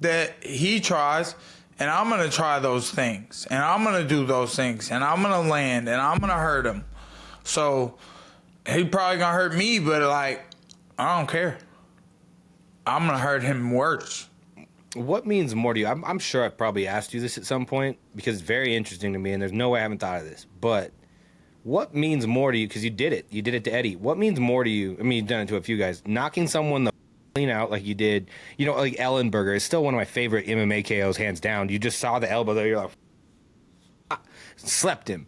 that he tries. And I'm going to try those things. And I'm going to do those things. And I'm going to land. And I'm going to hurt him. So he probably gonna hurt me, but like, I don't care. I'm gonna hurt him worse. What means more to you? I'm sure I've probably asked you this at some point because it's very interesting to me, and there's no way I haven't thought of this. But what means more to you? Because you did it. You did it to Eddie. What means more to you? I mean, you've done it to a few guys. Knocking someone the clean out like you did. You know, like Ellenberger is still one of my favorite MMA KOs, hands down. You just saw the elbow there. You're like, slept him.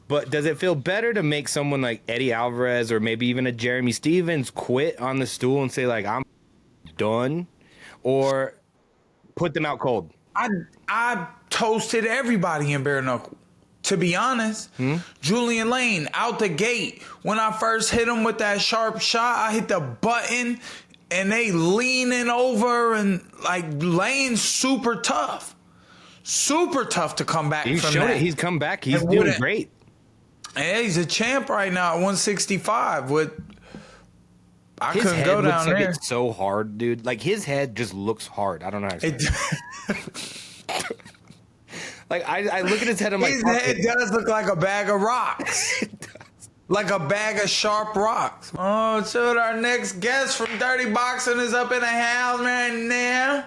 But does it feel better to make someone like Eddie Alvarez or maybe even a Jeremy Stevens quit on the stool and say, like, I'm done? Or put them out cold? I toasted everybody in bare knuckle. To be honest, Julian Lane, out the gate, when I first hit him with that sharp shot, I hit the button, and they leaning over, and, like, Lane's super tough. Super tough to come back from that. He showed it. He's come back. He's doing great. Yeah, he's a champ right now at 165. I his couldn't go down like there. It's so hard, dude. Like, his head just looks hard. I don't know how to explain it. Like, I look at his head. I'm his like, head does look like a bag of rocks. It does. like a bag of sharp rocks. Oh, so our next guest from Dirty Boxing is up in the house right now.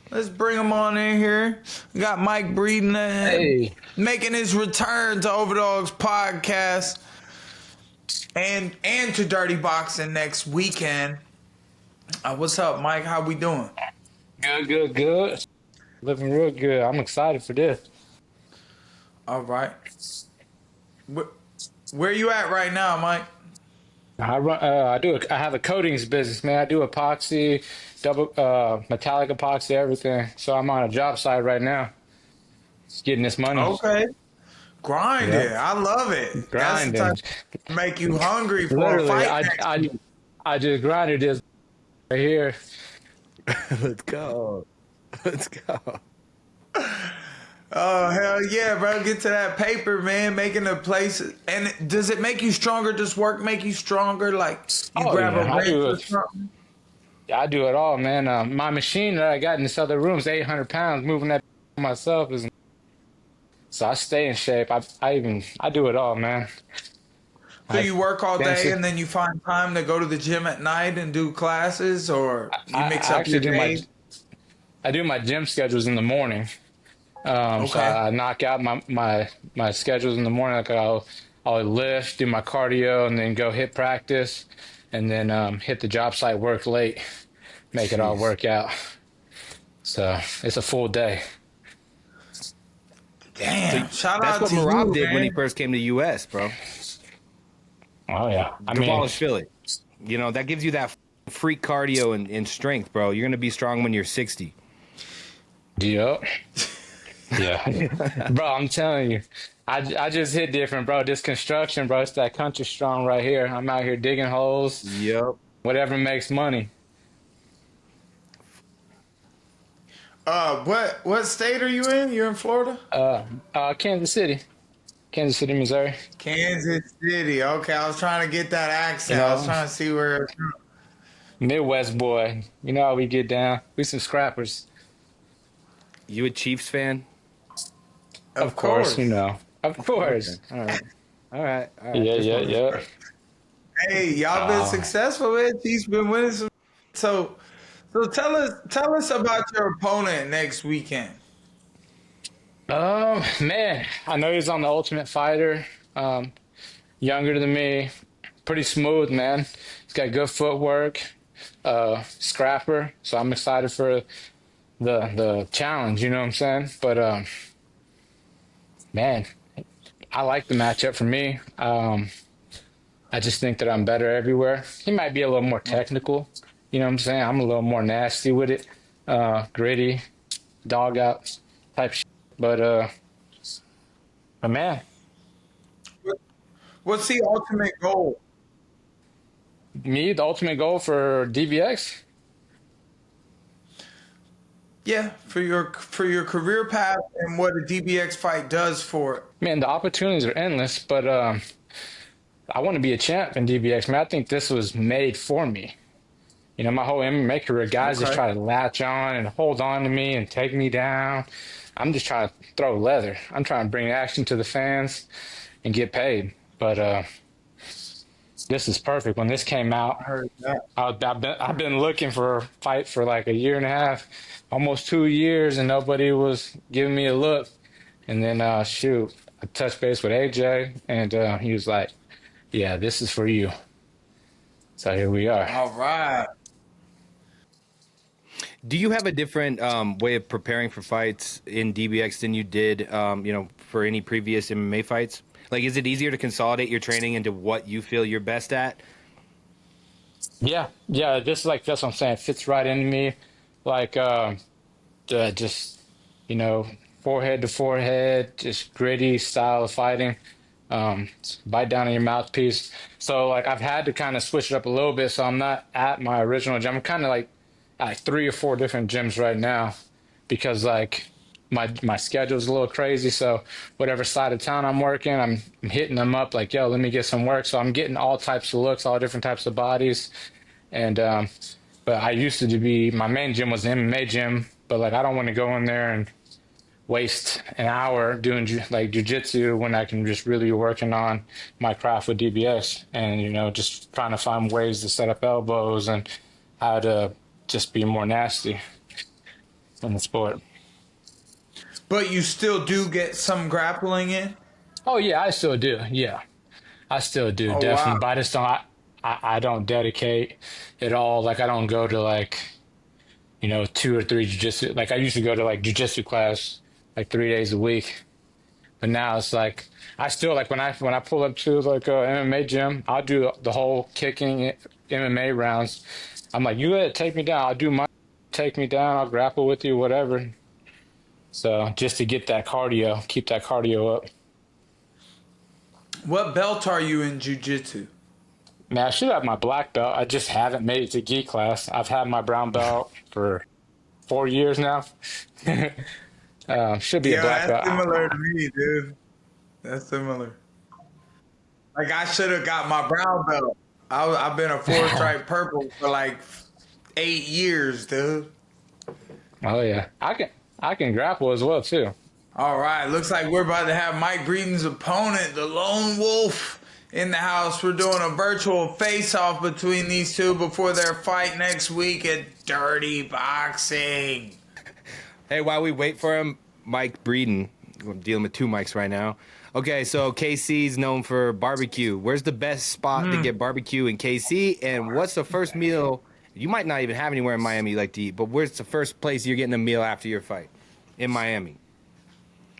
Let's bring him on in here. We got Mike Breeden making his return to Overdogs podcast and to Dirty Boxing next weekend. What's up, Mike? How we doing? Good. Living real good. I'm excited for this. All right. Where you at right now, Mike? I have a coatings business, man. I do epoxy, double metallic epoxy, everything. So I'm on a job site right now. Just getting this money. Okay. Grinding. Yeah. I love it. Grinding. That's the type to make you hungry for Literally, a fight. I just grinded this right here. Let's go. Oh, hell yeah, bro. Get to that paper, man. Making the places. And does it make you stronger? Does work make you stronger? Like, you grab a wrench or something? Yeah, I do it all, man. My machine that I got in this other room is 800 pounds. Moving that myself is... So I stay in shape. I do it all, man. So you work all day and then you find time to go to the gym at night and do classes, or you mix up your days? I do my gym schedules in the morning. So I knock out my schedules in the morning. Like I'll lift, do my cardio, and then go hit practice, and then hit the job site, work late, make it all work out. So it's a full day. Damn! Shout That's out what to Marab you, did man. when he first came to the U.S., bro. Oh yeah, Demolish Philly. You know, that gives you that freak cardio and strength, bro. You're gonna be strong when you're 60. Yep. Yeah. Bro, I'm telling you, I just hit different, bro. This construction, bro, it's that country strong right here. I'm out here digging holes. Yep. Whatever makes money. What state are you in? You're in Florida? Kansas City, Missouri. Kansas City. Okay, I was trying to get that accent. I was trying to see where. Midwest boy. You know how we get down. We some scrappers. You a Chiefs fan? Of course. You know. Of course. Okay. All right. Yeah. Hey, y'all been successful, man. Chiefs been winning some. So tell us about your opponent next weekend. Man, I know he's on the Ultimate Fighter. Younger than me, pretty smooth, man. He's got good footwork. Scrapper. So I'm excited for the challenge. You know what I'm saying? But man, I like the matchup for me. I just think that I'm better everywhere. He might be a little more technical. You know what I'm saying? I'm a little more nasty with it. Gritty, dog out type shit. But man. What's the ultimate goal? Me, the ultimate goal for DBX? Yeah, for your career path and what a DBX fight does for it. Man, the opportunities are endless, but I want to be a champ in DBX. Man, I think this was made for me. You know, my whole MMA career, guys just try to latch on and hold on to me and take me down. I'm just trying to throw leather. I'm trying to bring action to the fans and get paid. But this is perfect. When this came out, I heard that. I've been looking for a fight for like a year and a half, almost 2 years, and nobody was giving me a look. And then, I touched base with AJ, and he was like, yeah, this is for you. So here we are. All right. Do you have a different way of preparing for fights in DBX than you did, for any previous MMA fights? Like, is it easier to consolidate your training into what you feel you're best at? Yeah. That's what I'm saying. It fits right into me. Like, just, forehead to forehead, just gritty style of fighting. Bite down on your mouthpiece. So, like, I've had to kind of switch it up a little bit. So I'm not at my original gym. I'm kind of like at 3 or 4 different gyms right now because, like, my schedule's a little crazy. So whatever side of town I'm working, I'm hitting them up like, yo, let me get some work. So I'm getting all types of looks, all different types of bodies. And, but I used to be, my main gym was the MMA gym, but like, I don't want to go in there and waste an hour doing like jujitsu when I can just really be working on my craft with DBX, and just trying to find ways to set up elbows and how to just be more nasty in the sport. But you still do get some grappling in? Oh yeah, I still do. Yeah, I still do, Oh, definitely. wow. But I just don't. I don't dedicate it all. Like I don't go to like 2 or 3 jujitsu. Like I used to go to like jujitsu class like 3 days a week. But now it's like I still like when I pull up to like a MMA gym, I'll do the whole kicking MMA rounds. I'm like, you gotta take me down. I'll do my take me down. I'll grapple with you, whatever. So just to get that cardio, keep that cardio up. What belt are you in jiu-jitsu? Man, I should have my black belt. I just haven't made it to gi class. I've had my brown belt for 4 years now. Should be a black belt. That's similar to me, dude. That's similar. Like I should have got my brown belt. I've been a 4-stripe purple for like 8 years, dude. Oh yeah, I can grapple as well too. All right, looks like we're about to have Mike Breeden's opponent, the Lone Wolf, in the house. We're doing a virtual face-off between these two before their fight next week at Dirty Boxing. Hey, while we wait for him, Mike Breeden. I'm dealing with 2 mics right now. Okay, so KC's known for barbecue. Where's the best spot to get barbecue in KC? And what's the first meal? You might not even have anywhere in Miami you like to eat, but where's the first place you're getting a meal after your fight in Miami?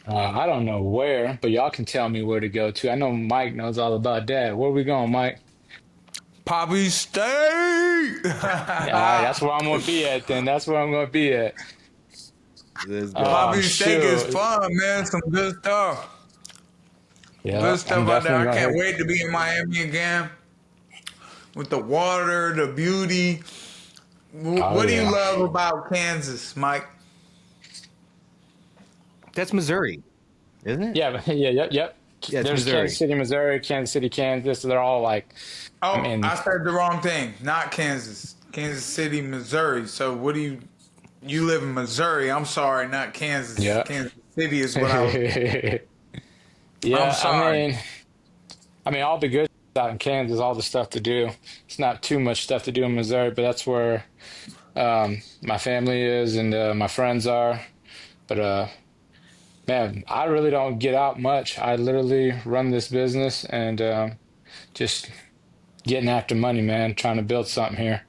I don't know where, but y'all can tell me where to go to. I know Mike knows all about that. Where we going, Mike? Poppy Steak! Yeah, that's where I'm going to be at then. That's where I'm going to be at. Poppy Steak shoot. is fun, man. Some good stuff. Yeah, Good stuff out there. I can't definitely wait to be in Miami again. With the water, the beauty. What do you love about Kansas, Mike? That's Missouri, isn't it? Yep. Yeah, it's There's Missouri. Kansas City, Missouri, Kansas City, Kansas. They're all like. Oh, I mean, I said the wrong thing. Not Kansas. Kansas City, Missouri. So what do you live in Missouri? I'm sorry, not Kansas. Yeah. Kansas City is what I was. Yeah, I'm sorry. I mean, all the good stuff out in Kansas, all the stuff to do. It's not too much stuff to do in Missouri, but that's where my family is and my friends are. But man, I really don't get out much. I literally run this business and just getting after money, man, trying to build something here.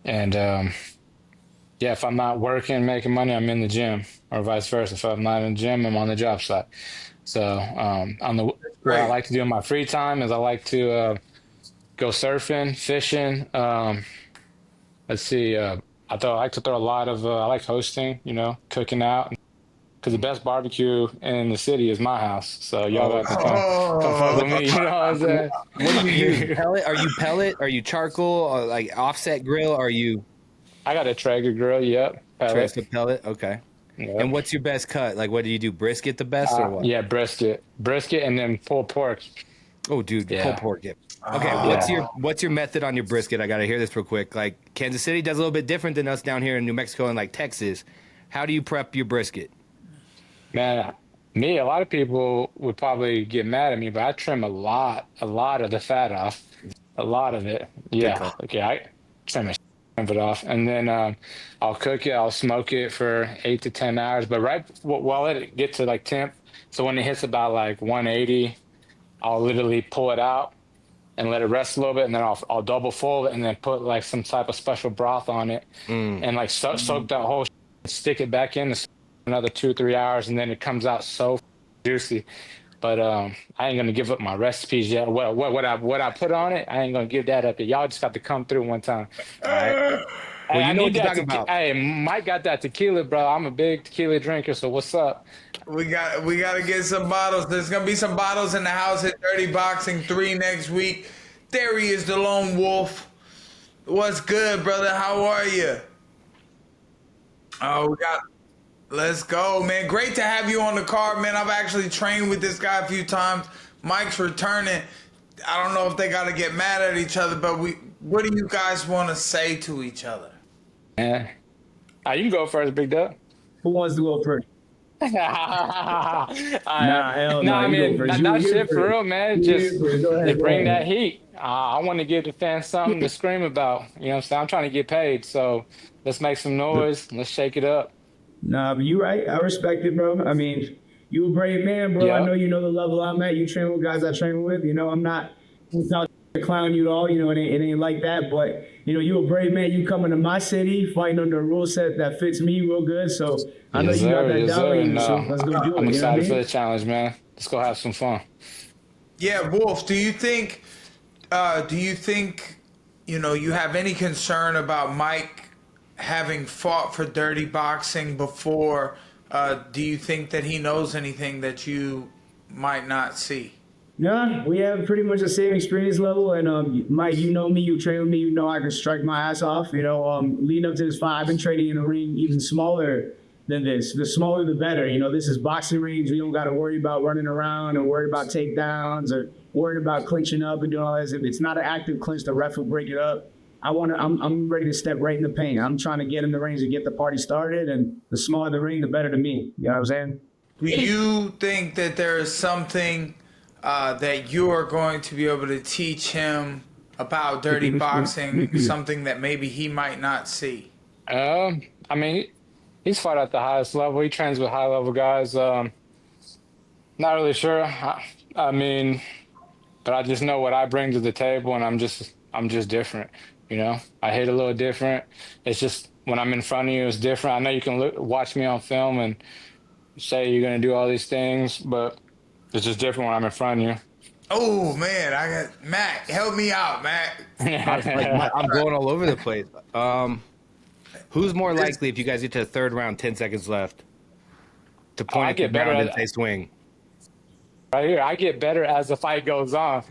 And yeah, if I'm not working, making money, I'm in the gym, or vice versa. If I'm not in the gym, I'm on the job site. So what I like to do in my free time is I like to go surfing, fishing. Let's see, I like to throw a lot of, I like hosting, cooking out. Because the best barbecue in the city is my house. So y'all got to come fuck with me. You know what I'm saying? What do you use? Pellet? Are you pellet? Are you charcoal? Or like offset grill? Are you I got a Traeger grill, yep. Pellet. pellet? Okay. Yep. And what's your best cut? Like, what do you do? Brisket the best or what? Yeah, brisket, and then pulled pork. Oh, dude, Yeah. pulled pork. Yeah. Okay, what's your method on your brisket? I gotta hear this real quick. Like Kansas City does a little bit different than us down here in New Mexico and like Texas. How do you prep your brisket? Man, a lot of people would probably get mad at me, but I trim a lot of the fat off, a lot of it. Yeah, okay, I trim it off, and then I'll cook it. I'll smoke it for 8 to 10 hours. But while it gets to like temp, so when it hits about like 180, I'll literally pull it out and let it rest a little bit, and then I'll double fold it, and then put like some type of special broth on it, and like soak that whole, stick it back in another 2 or 3 hours, and then it comes out so juicy. But I ain't gonna give up my recipes yet. What I put on it, I ain't gonna give that up yet. Y'all just got to come through one time. All right. Well, Hey, you know what you're talking about. Hey, Mike got that tequila, bro. I'm a big tequila drinker, so what's up? We got to get some bottles. There's gonna be some bottles in the house at Dirty Boxing 3 next week. There he is, the Lone Wolf. What's good, brother? How are you? Oh, let's go, man. Great to have you on the card, man. I've actually trained with this guy a few times. Mike's returning. I don't know if they got to get mad at each other, but what do you guys want to say to each other? Yeah. You can go first, Big Dub. Who wants to go first? Nah, Hell no. I You go mean, first. that You shit here for first. real, man. You here Just first. Go they ahead. Go bring that ahead. heat. I want to give the fans something to scream about. You know what I'm saying? I'm trying to get paid, so let's make some noise. Let's shake it up. Nah, but you right. I respect it, bro. I mean, you a brave man, bro. I know Yep. you know the level I'm at. You train with guys I train with. You know, I'm not without to clown you at all. You know, it ain't like that. But you know, you a brave man. You coming to my city, fighting under a rule set that fits me real good. So I know Yes, you got sir. that Yes, down sir. in you. So No, let's go do I'm it. You know what I excited for mean? the challenge, man. Let's go have some fun. Yeah, Wolf, do you think, you know, you have any concern about Mike having fought for dirty boxing before? Do you think that he knows anything that you might not see? Yeah, we have pretty much the same experience level. And Mike, you know me, you train with me, you know I can strike my ass off. You know, leading up to this fight, I've been training in a ring even smaller than this. The smaller, the better. You know, this is boxing range. We don't got to worry about running around or worry about takedowns or worrying about clinching up and doing all this. If it's not an active clinch, the ref will break it up. I'm ready to step right in the paint. I'm trying to get in the range to get the party started. And the smaller the ring, the better to me. You know what I'm saying? Do you think that there is something that you are going to be able to teach him about dirty boxing, something that maybe he might not see? I mean, he's fought at the highest level. He trains with high level guys. Not really sure. I mean, but I just know what I bring to the table, and I'm just different. You know, I hit a little different. It's just when I'm in front of you, it's different. I know you can watch me on film and say you're gonna do all these things, but it's just different when I'm in front of you. Oh man, I got Matt. Help me out, Matt. I'm going all over the place. Who's more likely if you guys get to the third round, 10 seconds left, to point I at the get better ground and at say swing? right here. I get better as the fight goes on.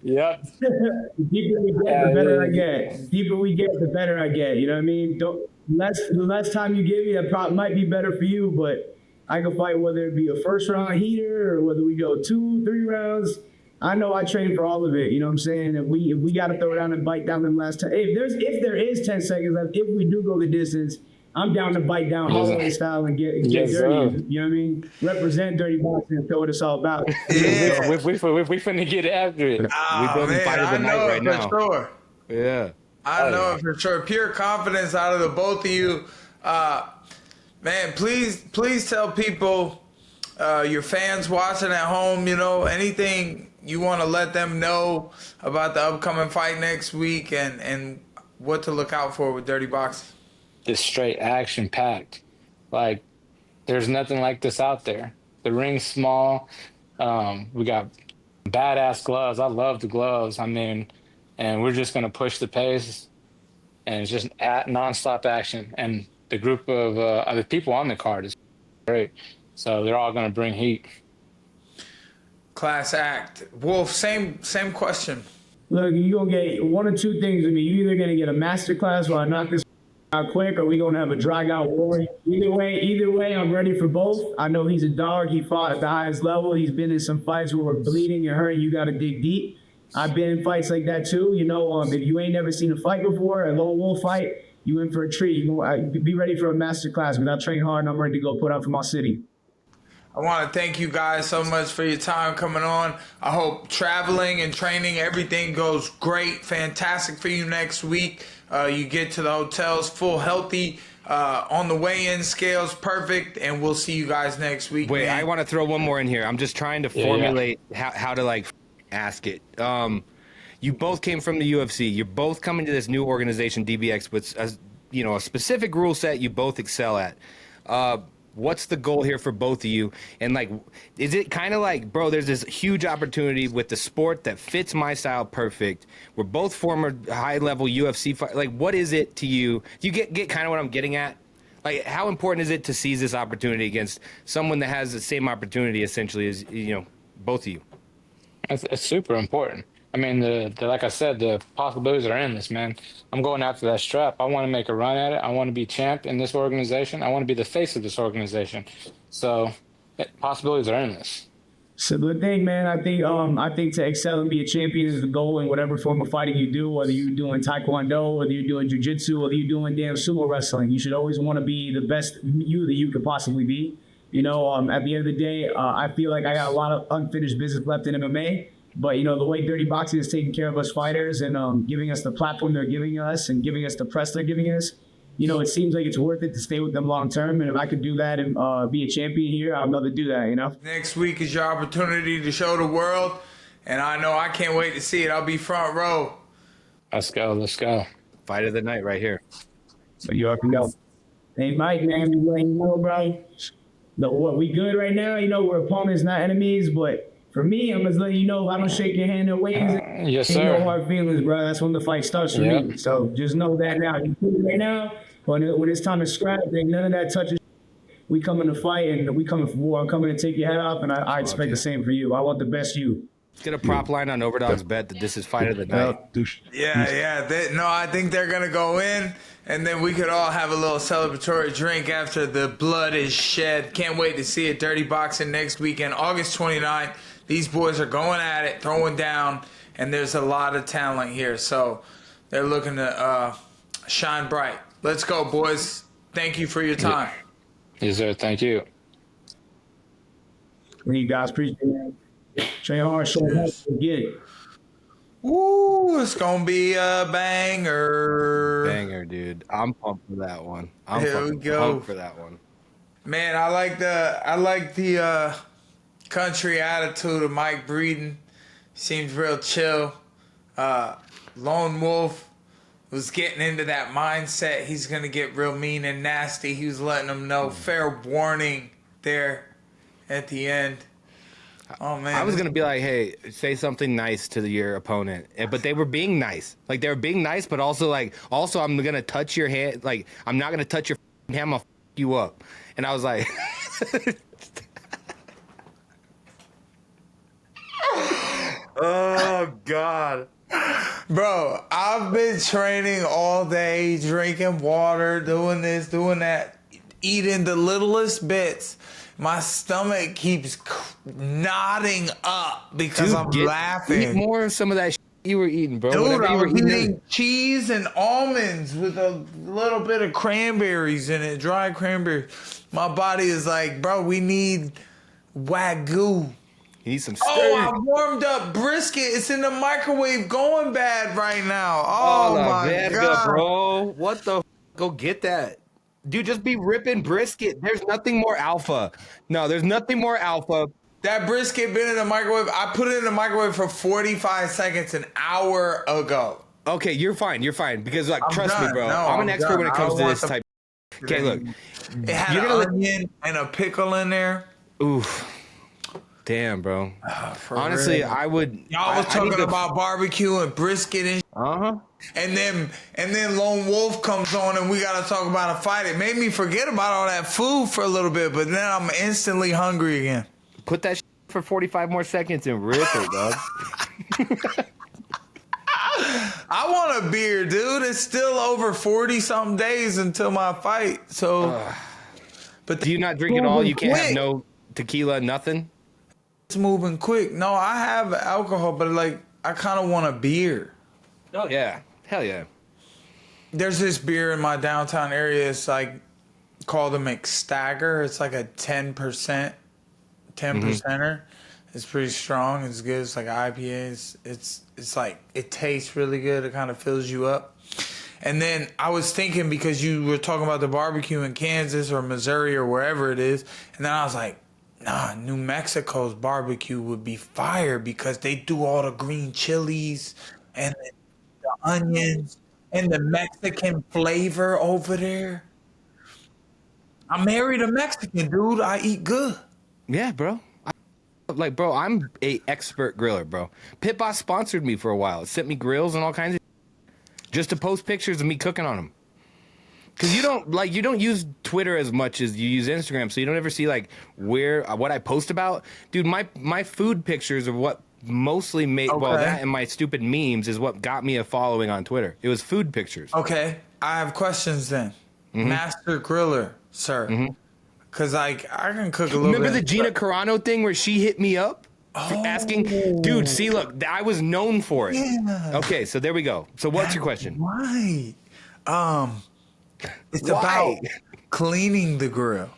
Yep. The deeper we get, the better I get. The deeper we get, the better I get. You know what I mean? The less time you give me, that probably might be better for you, but I can fight whether it be a first round heater or whether we go 2-3 rounds. I know I train for all of it. You know what I'm saying? If we got to throw down and bite down them last time. If there is 10 seconds left, if we do go the distance, I'm down to bite down Holloway style and get Yes, dirty. sir. You know what I mean? Represent dirty boxing and show what it's all about. Yeah. We finna get after it. Oh, building man, fight of the I night know right it now. for sure. Yeah. I know it for sure. Pure confidence out of the both of you. Man, please tell people, your fans watching at home, you know, anything you want to let them know about the upcoming fight next week and what to look out for with Dirty Boxing. It's straight action packed. Like there's nothing like this out there. The ring's small. We got badass gloves. I love the gloves. I mean, and we're just gonna push the pace, and it's just nonstop action. And the group of other people on the card is great. So they're all gonna bring heat. Class act. Wolf, same question. Look, you're going to get one or two things with me. You're either going to get a master class where I knock this out quick, or we going to have a drag out war. Either way, I'm ready for both. I know he's a dog. He fought at the highest level. He's been in some fights where we're bleeding and hurting. You got to dig deep. I've been in fights like that too. You know, if you ain't never seen a fight before, a lone wolf fight, you in for a treat. Be ready for a master class. Because I train hard and I'm ready to go put up for my city. I want to thank you guys so much for your time coming on. I hope traveling and training, everything goes great, fantastic for you next week. You get to the hotels full healthy, on the weigh-in scales, perfect, and we'll see you guys next week. Wait, man. I want to throw one more in here. I'm just trying to formulate how to like ask it. You both came from the UFC. You're both coming to this new organization, DBX, with a specific rule set you both excel at. What's the goal here for both of you? And like, is it kind of like, bro, there's this huge opportunity with the sport that fits my style perfect. We're both former high-level UFC fighters. Like, what is it to you? Do you get kind of what I'm getting at? Like, how important is it to seize this opportunity against someone that has the same opportunity essentially as, both of you? It's super important. I mean, like I said, the possibilities are endless, man. I'm going after that strap. I want to make a run at it. I want to be champ in this organization. I want to be the face of this organization. So possibilities are endless. So the thing, man, I think to excel and be a champion is the goal in whatever form of fighting you do, whether you're doing taekwondo, whether you're doing jiu-jitsu, whether you're doing damn sumo wrestling. You should always want to be the best you that you could possibly be. At the end of the day, I feel like I got a lot of unfinished business left in MMA. But, the way Dirty Boxing is taking care of us fighters and giving us the platform they're giving us and giving us the press they're giving us, it seems like it's worth it to stay with them long term. And if I could do that and be a champion here, I'd love to do that, Next week is your opportunity to show the world. And I know I can't wait to see it. I'll be front row. Let's go. Fight of the night right here. So you already know. Hey, Mike, man, we letting you know, bro. What we good right now? We're opponents, not enemies. But for me, I'm just letting you know, if I don't shake your hand in wings, yes, ain't sir. no hard feelings, bro. That's when the fight starts for me. So just know that now. You good right now? When it's time to scrap, ain't none of that touches. We coming to fight and we coming for war. I'm coming to take your head off, and I expect the same for you. I want the best you. Let's get a prop line on Overdogs bet that this is fight of the night. Yeah. I think they're going to go in, and then we could all have a little celebratory drink after the blood is shed. Can't wait to see it. Dirty Boxing next weekend, August 29th. These boys are going at it, throwing down, and there's a lot of talent here. So they're looking to shine bright. Let's go, boys. Thank you for your time. Yes, sir. Thank you. You guys appreciate it. Train hard, show hard, get it. Ooh, it's gonna be a banger. Banger, dude. I'm pumped for that one. Here we go. Pumped for that one. Man, I like the country attitude of Mike Breeden. Seems real chill. Lone Wolf was getting into that mindset. He's gonna get real mean and nasty. He was letting them know. Fair warning there at the end. Oh man, I was gonna be like, hey, say something nice to your opponent, but they were being nice. Like they were being nice, but also I'm gonna touch your hand. Like I'm not gonna touch your hand. I'm gonna f you up. And I was like, oh God, bro, I've been training all day, drinking water, doing this, doing that, eating the littlest bits. My stomach keeps nodding up because dude, I'm laughing. Eat more of some of that you were eating, bro. Dude, I was eating cheese and almonds with a little bit of cranberries in it, dried cranberries. My body is like, bro, we need Wagyu. You need some steak. Oh, I warmed up brisket. It's in the microwave going bad right now. Oh, my God. Bro. What the f? Go get that. Dude, just be ripping brisket. There's nothing more alpha. No, there's nothing more alpha. That brisket been in the microwave. I put it in the microwave for 45 seconds an hour ago. Okay, you're fine. You're fine. Because, trust me, bro. No, I'm an expert when it comes to this type. Okay, look. It had an onion and a pickle in there. Oof. Damn, bro. Honestly, real. I would. Y'all was talking about barbecue and brisket and And then Lone Wolf comes on and we gotta talk about a fight. It made me forget about all that food for a little bit, but then I'm instantly hungry again. Put that for 45 more seconds and rip it, dog. I want a beer, dude. It's still over 40-something days until my fight. So, but do you not drink it all? You can't have no tequila, nothing? It's moving quick. No, I have alcohol, but I kind of want a beer. Oh, yeah. Hell yeah. There's this beer in my downtown area. It's called a McStagger. It's like a 10%. 10%er. It's pretty strong. It's good. It's like IPA. It's like, it tastes really good. It kind of fills you up. And then I was thinking, because you were talking about the barbecue in Kansas or Missouri or wherever it is, and then I was like, nah, New Mexico's barbecue would be fire because they do all the green chilies and the onions and the Mexican flavor over there. I married a Mexican, dude. I eat good. Yeah, bro. Bro, I'm a expert griller, bro. Pit Boss sponsored me for a while. It sent me grills and all kinds of just to post pictures of me cooking on them. Because you don't use Twitter as much as you use Instagram, so you don't ever see what I post about. Dude, my food pictures are what mostly made that and my stupid memes is what got me a following on Twitter. It was food pictures. Okay, I have questions then. Master griller, sir. Because I can cook a little bit. Remember the Gina Carano thing where she hit me up for asking? Dude, see, look, I was known for it. Yeah. Okay, so there we go. So what's your question? Right. It's about cleaning the grill.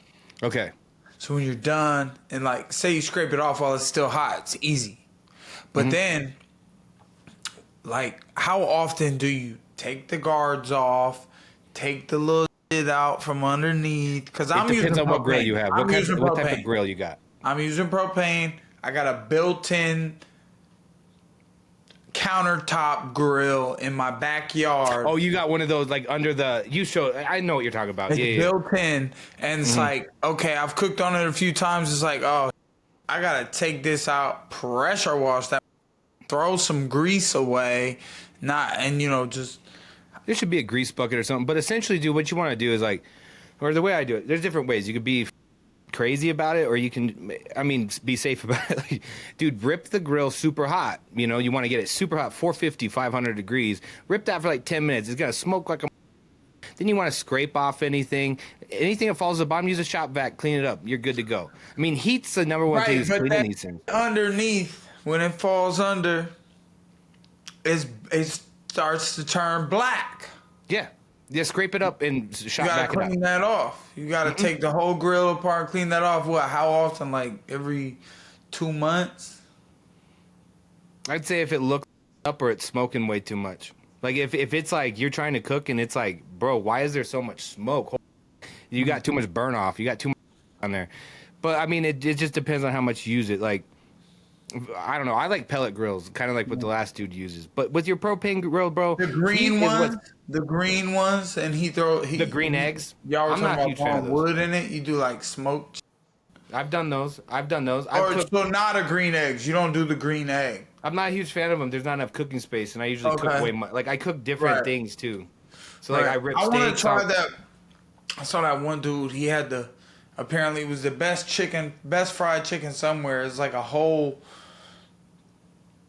Okay. So when you're done, and like, say you scrape it off while it's still hot, it's easy. But then, like, how often do you take the guards off, take the little shit out from underneath? Because It depends on what grill you have. What type of grill you got? I'm using propane. I got a built-in countertop grill in my backyard. Oh, you got one of those like under the. You show. I know what you're talking about. It's Yeah, built in, and it's like, okay, I've cooked on it a few times. It's like, oh, I gotta take this out, pressure wash that, throw some grease away, just. There should be a grease bucket or something. But essentially, dude, what you want to do is like, or the way I do it. There's different ways. You could be crazy about it, or you can, be safe about it. Like, dude, rip the grill super hot. You want to get it super hot, 450, 500 degrees. Rip that for like 10 minutes. It's gonna smoke like a. Then you want to scrape off anything that falls at the bottom. Use a shop vac, clean it up. You're good to go. Heat's the number one thing. Right, but Cleaning these things. underneath, when it falls under, it starts to turn black. Yeah, scrape it up and shop You back gotta it up. clean that off. You gotta take the whole grill apart, clean that off. What? How often? Like every 2 months? I'd say if it looks up or it's smoking way too much. Like if it's like you're trying to cook and it's like, bro, why is there so much smoke? You got too much burn off. You got too much on there. But it just depends on how much you use it. Like, I don't know. I like pellet grills, kind of like what the last dude uses. But with your propane grill, bro, The green ones, and the green eggs. Y'all were I'm not a talking huge fan about of those. wood in it. You do like smoked. I've done those. So not a green eggs. You don't do the green egg. I'm not a huge fan of them. There's not enough cooking space, and I usually cook way much. Like I cook different things too. So like I rip steaks. I want to try that. I saw that one dude. He had apparently it was the best fried chicken somewhere. It's like a whole,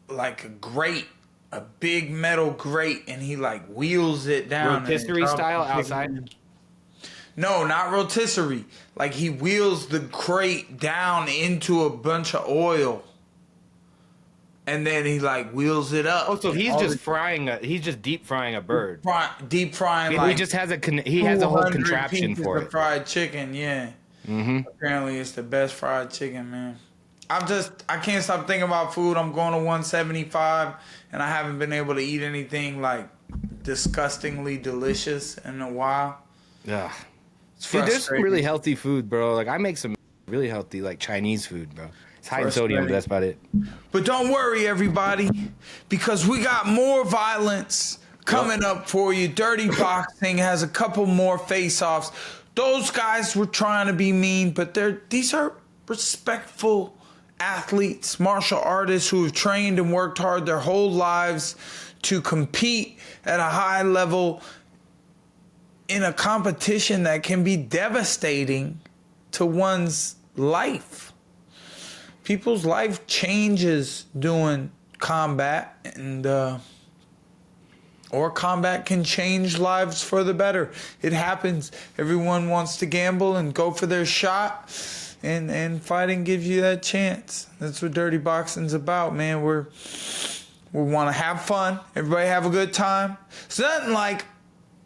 like a grate, a big metal grate, and he like wheels it down. Rotisserie style outside. No, not rotisserie. Like he wheels the crate down into a bunch of oil. And then he like wheels it up. Oh, so he's just deep frying a bird. Deep frying. He Like just has a whole contraption for it. Fried chicken, yeah. Apparently, it's the best fried chicken, man. I can't stop thinking about food. I'm going to 175, and I haven't been able to eat anything like disgustingly delicious in a while. Yeah. It's Dude, there's some frustrating. really healthy food, bro. Like I make some really healthy like Chinese food, bro. It's high in sodium, but that's about it. But don't worry, everybody, because we got more violence coming up for you. Dirty Boxing has a couple more face-offs. Those guys were trying to be mean, but these are respectful athletes, martial artists who have trained and worked hard their whole lives to compete at a high level in a competition that can be devastating to one's life. People's life changes doing combat, and or combat can change lives for the better. It happens. Everyone wants to gamble and go for their shot, and fighting gives you that chance. That's what Dirty Boxing's about, man. We want to have fun. Everybody have a good time. It's nothing like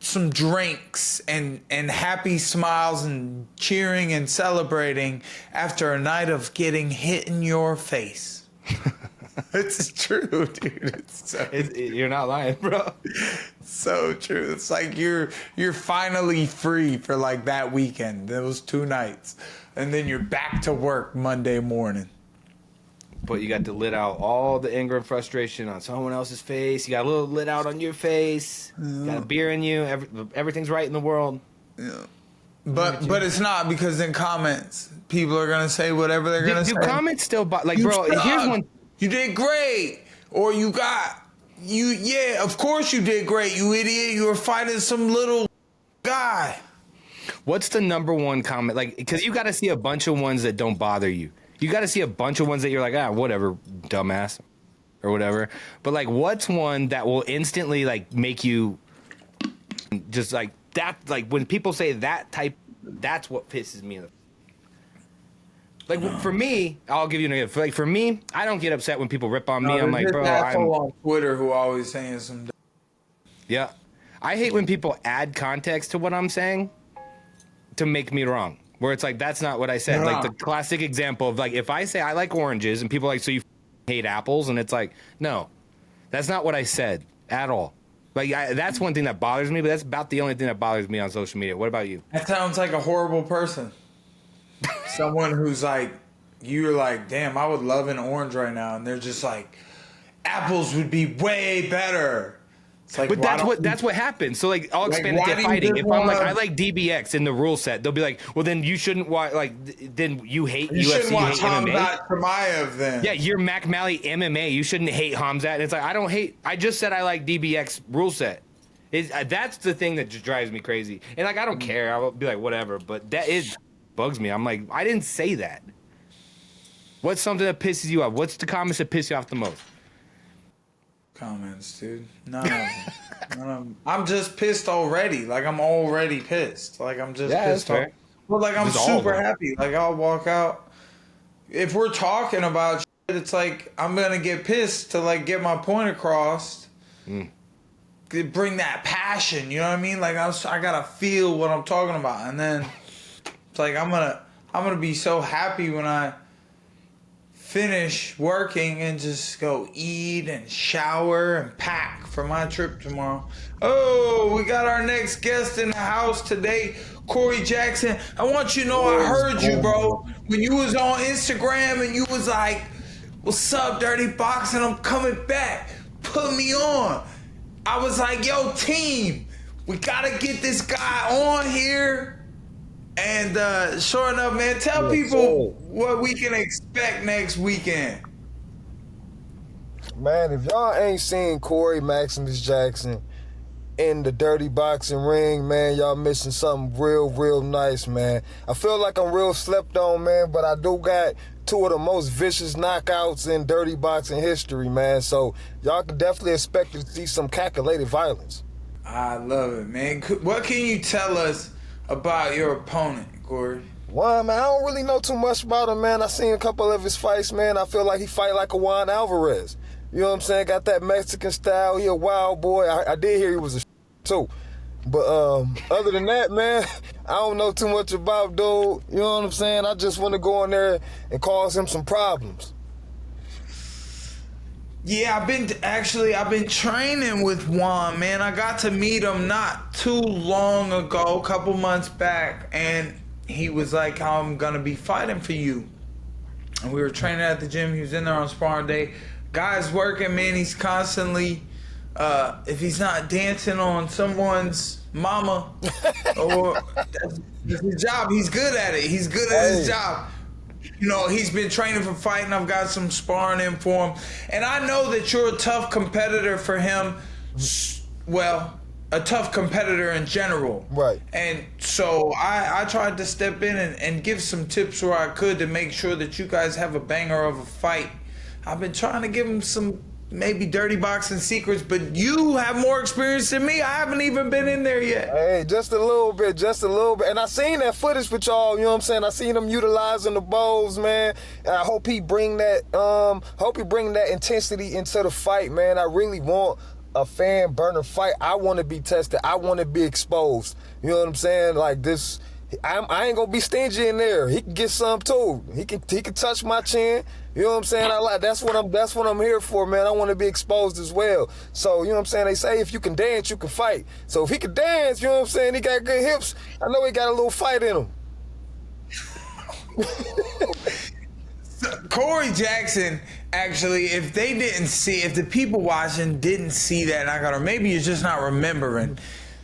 some drinks and happy smiles and cheering and celebrating after a night of getting hit in your face. It's true, dude. You're not lying, bro. So true. It's like you're finally free for like that weekend, those 2 nights, and then you're back to work Monday morning. But you got to let out all the anger and frustration on someone else's face. You got a little lit out on your face. Got a beer in you. Everything's right in the world. Yeah. But it's not, because in comments, people are going to say whatever they're going to say. Do comments still... Like, You bro, suck. here's one... You did great. Or yeah, of course you did great, you idiot. You were fighting some little guy. What's the number one comment? Like, because you got to see a bunch of ones that don't bother you. You got to see a bunch of ones that you're like, whatever, dumbass, or whatever. But like, what's one that will instantly like make you just like that? Like when people say that type, that's what pisses me off. Like for me, I'll give you an example. Like for me, I don't get upset when people rip on me. I'm like, bro, I'm on Twitter who always saying some. Yeah, I hate when people add context to what I'm saying to make me wrong. Where it's like, that's not what I said. Like the classic example of like, if I say I like oranges and people are like, so you hate apples? And it's like, no, that's not what I said at all. Like, that's one thing that bothers me, but that's about the only thing that bothers me on social media. What about you? That sounds like a horrible person. Someone who's like, you're like, damn, I would love an orange right now. And they're just like, apples would be way better. It's like, but that's what happens. So like, I'll expand it to fighting. If I'm like, I like DBX in the rule set, they'll be like, well, then you shouldn't watch. Like, then you hate UFC. Shouldn't watch MMA. Khamzat Chimaev then. Yeah, you're Mac Malley MMA. You shouldn't hate Khamzat. And it's like, I don't hate. I just said I like DBX rule set. That's the thing that just drives me crazy. And like, I don't care. I'll be like, whatever. But that bugs me. I'm like, I didn't say that. What's something that pisses you off? What's the comments that piss you off the most? Comments, dude. None of them. None of them. I'm just pissed already. Like, I'm already pissed. Like, I'm just pissed off. Well, like, I'm super happy. Like, I'll walk out. If we're talking about shit, it's like, I'm going to get pissed to, like, get my point across. Bring that passion, you know what I mean? Like, I got to feel what I'm talking about. And then it's like, I'm gonna be so happy when I finish working and just go eat and shower and pack for my trip tomorrow. Oh, we got our next guest in the house today, Corey Jackson. I want you to know I heard you, bro. When you was on Instagram and you was like, what's up, Dirty Boxing? I'm coming back. Put me on. I was like, yo, team, we gotta get this guy on here. And sure enough, man, tell people what we can expect next weekend. Man, if y'all ain't seen Corey Maximus Jackson in the Dirty Boxing ring, man, y'all missing something real nice, man. I feel like I'm real slept on, man, but I do got two of the most vicious knockouts in Dirty Boxing history, man. So y'all can definitely expect to see some calculated violence. I love it, man. What can you tell us about your opponent, Corey? Juan, man, I don't really know too much about him, man. I seen a couple of his fights, man. I feel like he fight like a Juan Alvarez. You know what I'm saying? Got that Mexican style. He a wild boy. I did hear he was a too. But other than that, man, I don't know too much about dude. You know what I'm saying? I just want to go in there and cause him some problems. Yeah, I've been training with Juan, man. I got to meet him not too long ago, a couple months back, and he was like, I'm gonna be fighting for you. And we were training at the gym. He was in there on sparring day. Guy's working, man. He's constantly, if he's not dancing on someone's mama, or that's his job, he's good at it. He's good at his job. You know, he's been training for fighting. I've got some sparring in for him. And I know that you're a tough competitor for him. Well, a tough competitor in general. Right. And so I tried to step in and give some tips where I could to make sure that you guys have a banger of a fight. I've been trying to give him some maybe Dirty Boxing secrets, but you have more experience than me. I haven't even been in there yet. Hey, just a little bit. And I seen that footage with y'all, you know what I'm saying? I seen him utilizing the bows, man. And I hope he bring that intensity into the fight, man. I really want a fan burner fight. I want to be tested. I want to be exposed. You know what I'm saying? Like this, I ain't gonna be stingy in there. He can get some too. He can touch my chin. You know what I'm saying? That's what I'm here for, man. I want to be exposed as well. So, you know what I'm saying? They say if you can dance, you can fight. So if he can dance, you know what I'm saying? He got good hips. I know he got a little fight in him. Corey Jackson, actually, if the people watching didn't see that knockout, or maybe you're just not remembering,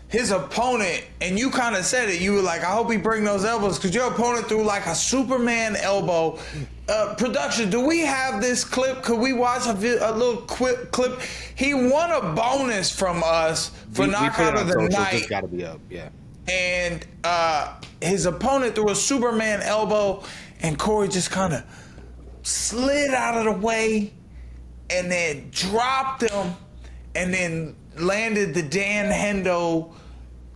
his opponent, and you kind of said it, you were like, I hope he bring those elbows, because your opponent threw like a Superman elbow. Production, do we have this clip? Could we watch a little quick clip? He won a bonus from us for knockout of the night. It's got to be up, yeah. And his opponent threw a Superman elbow, and Corey just kind of slid out of the way and then dropped him and then landed the Dan Hendo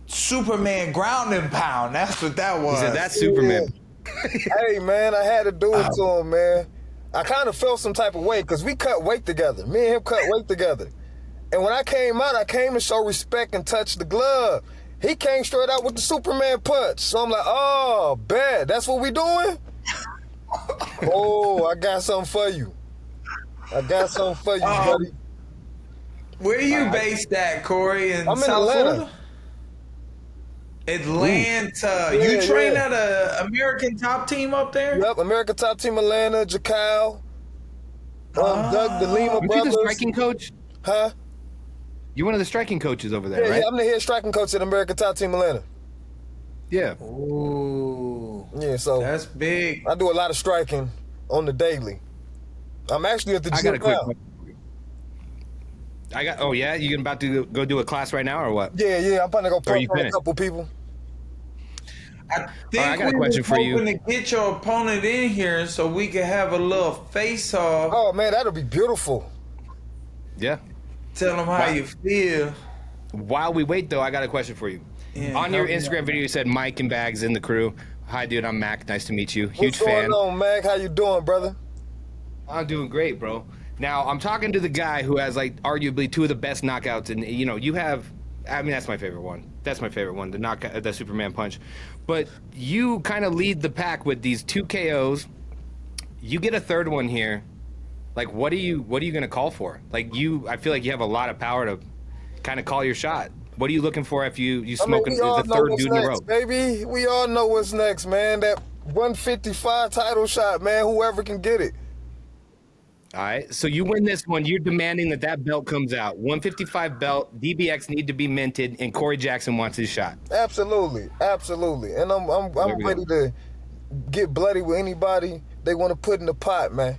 Superman ground and pound. That's what that was. He said, that's Superman. Hey, man, I had to do it to him, man. I kind of felt some type of way because we cut weight together. Me and him cut weight together. And when I came out, I came to show respect and touch the glove. He came straight out with the Superman punch. So I'm like, oh, bet. That's what we doing? Oh, I got something for you. Buddy. Where you based at, Corey? I'm in South Atlanta. Florida? Atlanta. Yeah, You train yeah. at a American top team up there? Yep, America Top Team Atlanta, Jacal, Doug, the Lima Aren't you brothers. the striking coach? Huh? You're one of the striking coaches over there, Yeah, right? yeah, I'm the head striking coach at America Top Team Atlanta. Yeah. Ooh. Yeah, so That's big. I do a lot of striking on the daily. I'm actually at the gym I got a quick now. question for you. Oh yeah, you about to go do a class right now or what? Yeah, I'm about to go Or punch you on a finished? couple people. I think I got a we question was for you. hoping to get your opponent in here so we could have a little face-off. Oh man, that'll be beautiful. Yeah. Tell them how you feel. While we wait though, I got a question for you. Yeah, On your help me Instagram out. video, you said Mike and Bags in the crew. Hi, dude. I'm Mac. Nice to meet you. Huge What's fan. going on, Mag? How you doing, brother? I'm doing great, bro. Now I'm talking to the guy who has like arguably two of the best knockouts, and you know you have. I mean, that's my favorite one. That's my favorite one, the Superman punch. But you kind of lead the pack with these 2 KOs. You get a third one here. Like, what are you gonna call for? Like I feel like you have a lot of power to kind of call your shot. What are you looking for if you smoking we all the know third what's dude in a row? next, baby. We all know what's next, man. That 155 title shot, man. Whoever can get it. All right, so you win this one. You're demanding that belt comes out. 155 belt. DBX need to be minted, and Corey Jackson wants his shot. Absolutely. And I'm There we ready to get bloody with anybody they want to put in the pot, man.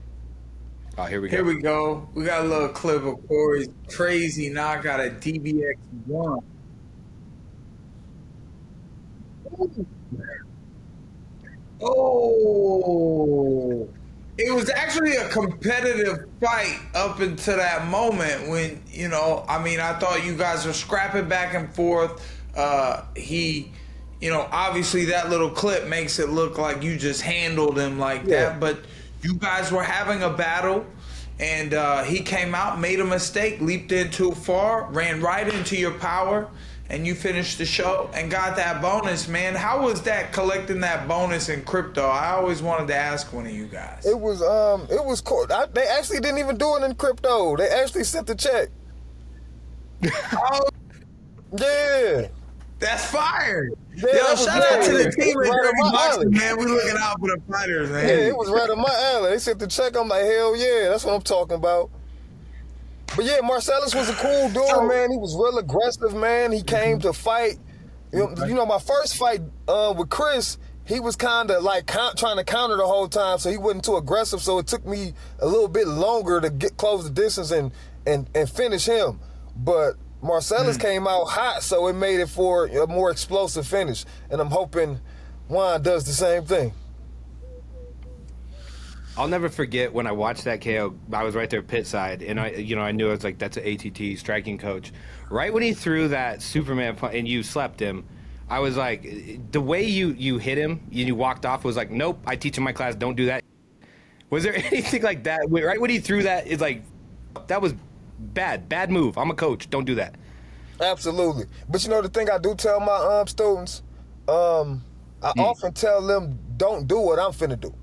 Oh, here we go. Here we go. We got a little clip of Corey's crazy knockout at DBX 1. Oh, it was actually a competitive fight up until that moment when, you know, I mean, I thought you guys were scrapping back and forth. You know, obviously that little clip makes it look like you just handled him like that, but you guys were having a battle. And he came out, made a mistake, leaped in too far, ran right into your power, and you finished the show and got that bonus, man. How was that, collecting that bonus in crypto? I always wanted to ask one of you guys. It was cool. They actually didn't even do it in crypto. They actually sent the check. Oh, Yeah. that's fire. Yeah, Yo, that was shout out to the good. team at Right Dirty up my Boxing, alley. man. We looking out for the fighters, man. Yeah, it was right on my alley. They sent the check. I'm like, hell yeah, that's what I'm talking about. But yeah, Marcellus was a cool dude, man. He was real aggressive, man. He came to fight. You know, my first fight with Chris, he was kind of like trying to counter the whole time, so he wasn't too aggressive. So it took me a little bit longer to close the distance and finish him. But Marcellus came out hot, so it made it for a more explosive finish. And I'm hoping Juan does the same thing. I'll never forget when I watched that KO. I was right there pit side, and I knew I was like, that's an ATT striking coach. Right when he threw that Superman punch and you slept him, I was like, the way you hit him, you walked off was like, nope, I teach in my class, don't do that. Was there anything like that? Right when he threw that, it's like, that was bad move. I'm a coach, don't do that. Absolutely. But you know the thing I do tell my students, I often tell them, don't do what I'm finna do.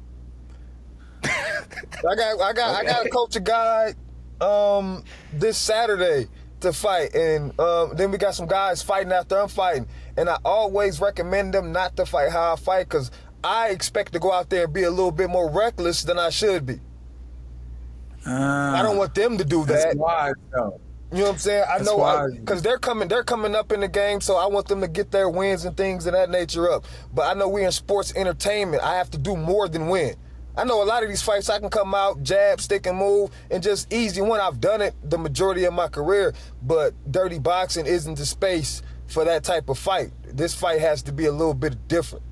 I got to coach a guy this Saturday to fight, and then we got some guys fighting after I'm fighting, and I always recommend them not to fight how I fight because I expect to go out there and be a little bit more reckless than I should be. I don't want them to do that. That's wise, though. You know what I'm saying? I That's know wise. because they're coming up in the game, so I want them to get their wins and things of that nature up. But I know we in sports entertainment. I have to do more than win. I know a lot of these fights I can come out, jab, stick, and move, and just easy win. I've done it the majority of my career, but dirty boxing isn't the space for that type of fight. This fight has to be a little bit different.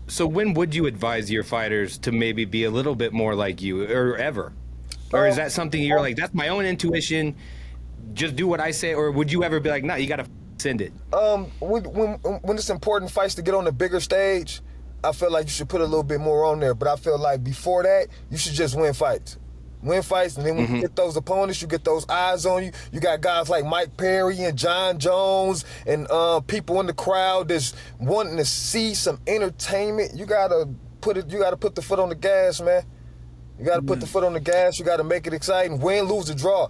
So when would you advise your fighters to maybe be a little bit more like you, or ever? Or is that something you're like, that's my own intuition, just do what I say? Or would you ever be like, no, you got to send it? When it's important fights to get on the bigger stage, I feel like you should put a little bit more on there. But I feel like before that, you should just win fights. win fights, and then when you get those opponents, you get those eyes on you. You got guys like Mike Perry and John Jones and people in the crowd that's wanting to see some entertainment. You gotta put the foot on the gas, man. You gotta put the foot on the gas. You gotta make it exciting. Win, lose, or draw.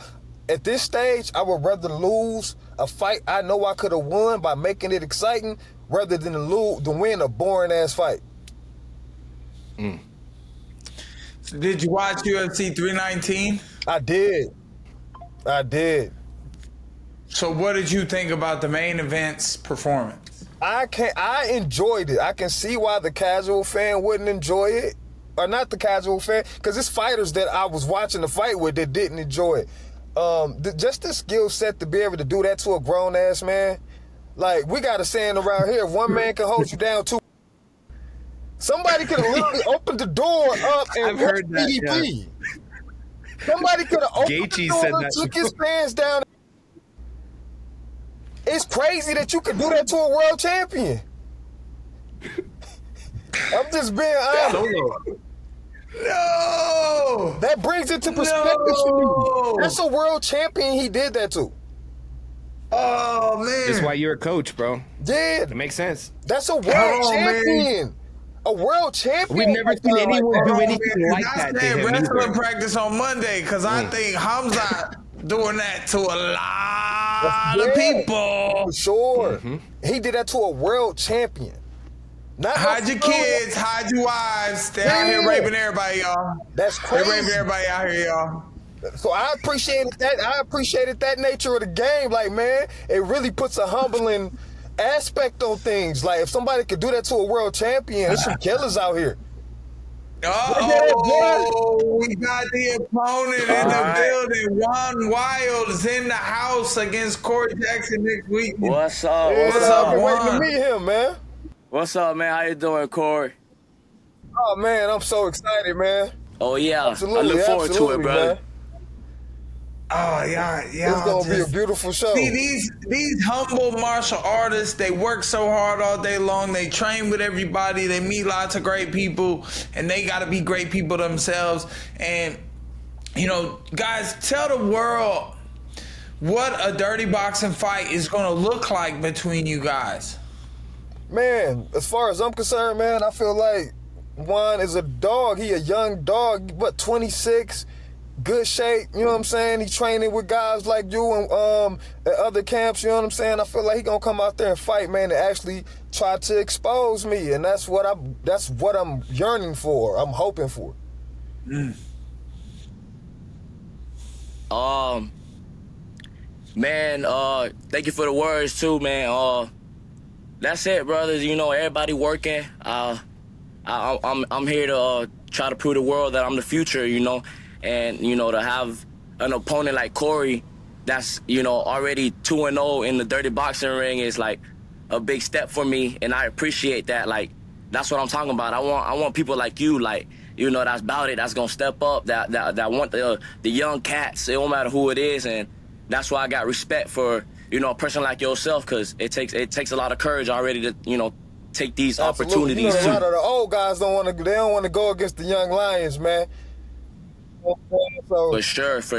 At this stage, I would rather lose a fight I know I could have won by making it exciting rather than to win a boring ass fight. So did you watch UFC 319? I did. So what did you think about the main event's performance? I enjoyed it. I can see why the casual fan wouldn't enjoy it. Or not the casual fan, because it's fighters that I was watching the fight with that didn't enjoy it. Just the skill set to be able to do that to a grown ass man. Like, we got a saying around here, if one man can hold you down, two. Somebody could have literally opened the door up and I've heard that, PvP. Somebody could have opened Gaethje the door said and that. took his pants down. It's crazy that you could do that to a world champion. I'm just being honest. No! That brings it to perspective for me. That's a world champion he did that to. Oh, man. That's why you're a coach, bro. Yeah. It makes sense. That's a world champion. A world champion. We've never seen anyone do anything like I that to said him wrestling either. practice on Monday because I think Khamzat doing that to a lot of people. For sure. He did that to a world champion. Not Hide your kids, hide your wives. They out here raping everybody, y'all. That's They crazy. raping everybody out here, y'all. So I appreciated that. I appreciated that nature of the game. Like, man, it really puts a humbling aspect on things. Like, if somebody could do that to a world champion, there's some killers out here. Oh, we got the opponent in the building. Juan Wild is in the house against Corey Jackson next week. What's up? Yeah, What's I've up? been waiting to Juan? meet him, man. What's up, man? How you doing, Corey? Oh, man, I'm so excited, man. Oh yeah, Absolutely, I look forward to absolutely, it, brother. Man. Oh, yeah. It's gonna be a beautiful show. See, these humble martial artists, they work so hard all day long. They train with everybody. They meet lots of great people, and they got to be great people themselves. And, you know, guys, tell the world what a dirty boxing fight is going to look like between you guys. Man, as far as I'm concerned, man, I feel like Juan is a dog. He a young dog, but 26, good shape, you know what I'm saying? He training with guys like you and at other camps, you know what I'm saying? I feel like he gonna come out there and fight, man, and actually try to expose me, and that's what I'm yearning for. I'm hoping for. Man, thank you for the words too, man. That's it, brothers. You know, everybody working. I'm here to try to prove the world that I'm the future, you know, and you know, to have an opponent like Corey, that's, you know, already 2-0 in the dirty boxing ring is like a big step for me, and I appreciate that. Like, that's what I'm talking about. I want people like you, like, you know, that's about it. That's gonna step up. That want the young cats. It don't matter who it is, and that's why I got respect for, you know, a person like yourself, because it takes a lot of courage already to, you know, take these Absolutely. opportunities You know, a too. lot of the old guys don't want to go against the young lions, man. So, For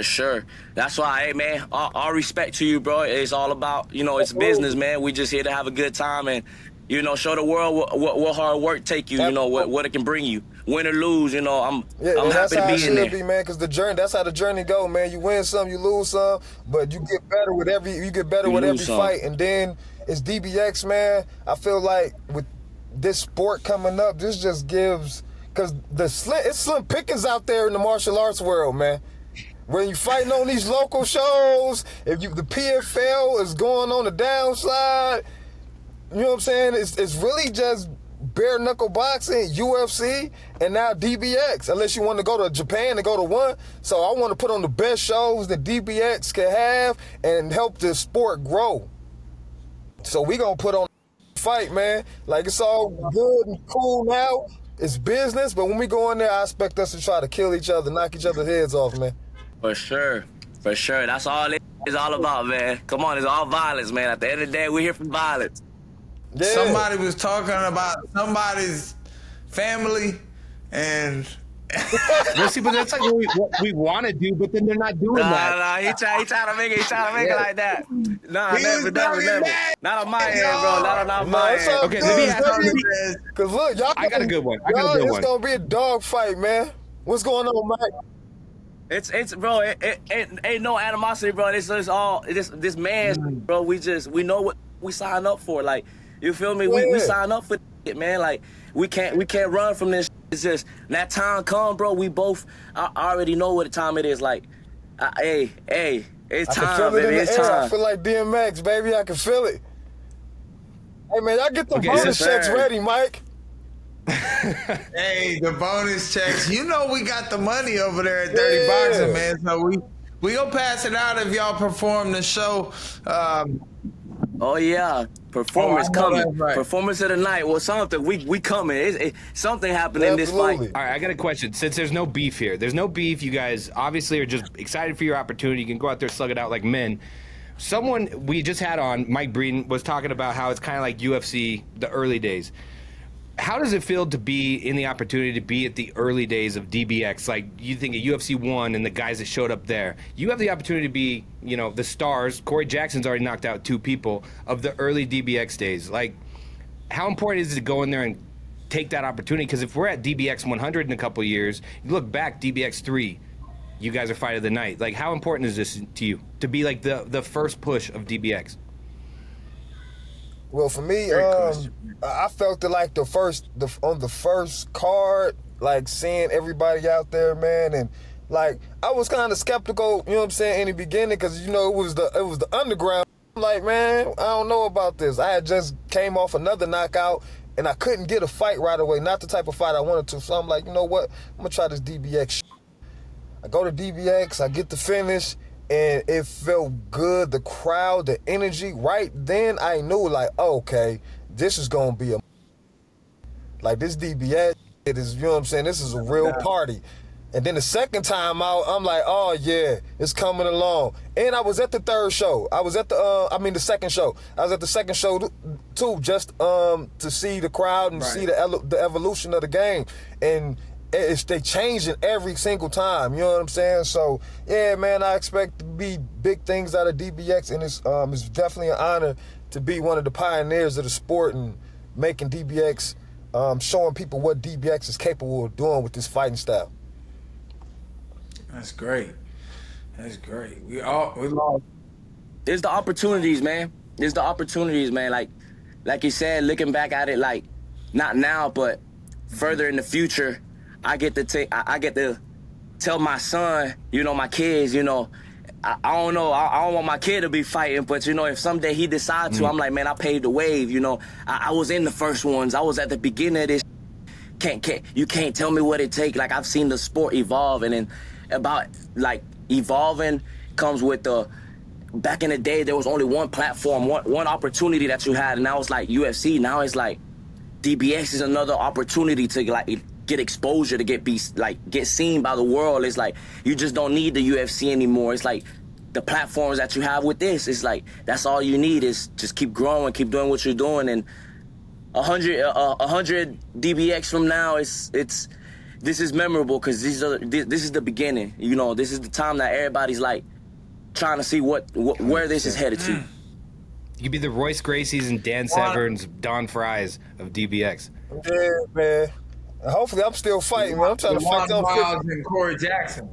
sure. That's why, hey, man, all respect to you, bro. It's all about, you know, it's business, man. We just here to have a good time and, you know, show the world what hard work take you, you know, what it can bring you. Win or lose, you know, I'm that's happy to how it be in there. should be, man. Because that's how the journey go, man. You win some, you lose some, but you get better with every fight. And then it's DBX, man. I feel like with this sport coming up, this just gives, because it's slim pickings out there in the martial arts world, man. When you fighting on these local shows, the PFL is going on the downslide, you know what I'm saying? It's really just bare knuckle boxing, UFC, and now DBX. Unless you want to go to Japan and go to one. So I want to put on the best shows that DBX can have and help the sport grow. So we gonna put on a fight, man. Like, it's all good and cool now. It's business, but when we go in there, I expect us to try to kill each other, knock each other's heads off, man. For sure. That's all it is all about, man. Come on, it's all violence, man. At the end of the day, we're here for violence. Yeah. Somebody was talking about somebody's family, and Well, see, but that's like what we want to do, but then they're not doing that. Nah, he trying to make it like that. Nah, He was never. talking mad. Not on my end, bro. Not on No, my it's end. all Okay, good, let me ask baby. you- Cause look, y'all. I got a good one. It's gonna be a dog fight, man. What's going on, Mike? It's bro. It ain't no animosity, bro. It's all this man, bro. We know what we sign up for. Like, you feel me? We Yeah. sign up for it, man. Like, we can't run from this. It's just that time come, bro. We both I already know what the time it is. Like, hey, it's I can time, feel it baby. in It's the air. I time. feel like DMX, baby. I can feel it. Hey, man, y'all get the Okay, bonus sir. checks ready, Mike. Hey, the bonus checks. You know we got the money over there at 30 Yeah. Boxing, man. So we gonna pass it out if y'all perform the show. Oh yeah, performance Oh, I know coming. that's right. Performance of the night. Well, something we coming. Something happened in this fight. Absolutely. All right, I got a question. Since there's no beef here, there's no beef. You guys obviously are just excited for your opportunity. You can go out there, slug it out like men. Someone we just had on, Mike Breeden, was talking about how it's kind of like UFC, the early days. How does it feel to be in the opportunity to be at the early days of DBX? Like, you think of UFC 1 and the guys that showed up there. You have the opportunity to be, you know, the stars. Corey Jackson's already knocked out 2 people of the early DBX days. Like, how important is it to go in there and take that opportunity? Because if we're at DBX 100 in a couple years, you look back, DBX 3, you guys are fight of the night. Like, how important is this to you to be like the first push of DBX? Well, for me, question. I felt it like on the first card, like seeing everybody out there, man, and like I was kind of skeptical, you know what I'm saying, in the beginning, because you know it was the underground. I'm like, man, I don't know about this. I had just came off another knockout, and I couldn't get a fight right away, not the type of fight I wanted to. So I'm like, you know what, I'm gonna try this DBX. I go to DBX, I get the finish. And it felt good, the crowd, the energy. Right then, I knew, like, oh, okay, this is going to be like, this DBS, it is, you know what I'm saying, this is a real party. And then the second time out, I'm like, oh, yeah, it's coming along. And I was at the third show. I was at the second show. I was at the second show, too, just to see the crowd and see the evolution of the game. And they changing every single time, you know what I'm saying? So, yeah, man, I expect to be big things out of DBX, and it's definitely an honor to be one of the pioneers of the sport and making DBX, showing people what DBX is capable of doing with this fighting style. That's great. That's great. We lost. There's the opportunities, man. There's the opportunities, man. Like you said, looking back at it, like not now, but further in the future, I get to tell my son, you know, my kids, you know, I don't know, I don't want my kid to be fighting, but you know, if someday he decides to, I'm like, man, I paved the wave, you know. I was in the first ones. I was at the beginning of this. You can't tell me what it takes. Like, I've seen the sport evolve, and then about like evolving comes with the. Back in the day, there was only one platform, one opportunity that you had, and that was like UFC. Now it's like DBX is another opportunity to like get exposure, to get seen by the world. It's like you just don't need the UFC anymore. It's like the platforms that you have with this. It's like that's all you need is just keep growing, keep doing what you're doing, and 100 DBX from now, this is memorable because this is the beginning. You know, this is the time that everybody's like trying to see where this is headed to. You could be the Royce Gracies and Dan Severns, Don Fries of DBX. Yeah, man. And hopefully, I'm still fighting, man. I'm trying to Juan fight up. Wilds and Corey Jackson.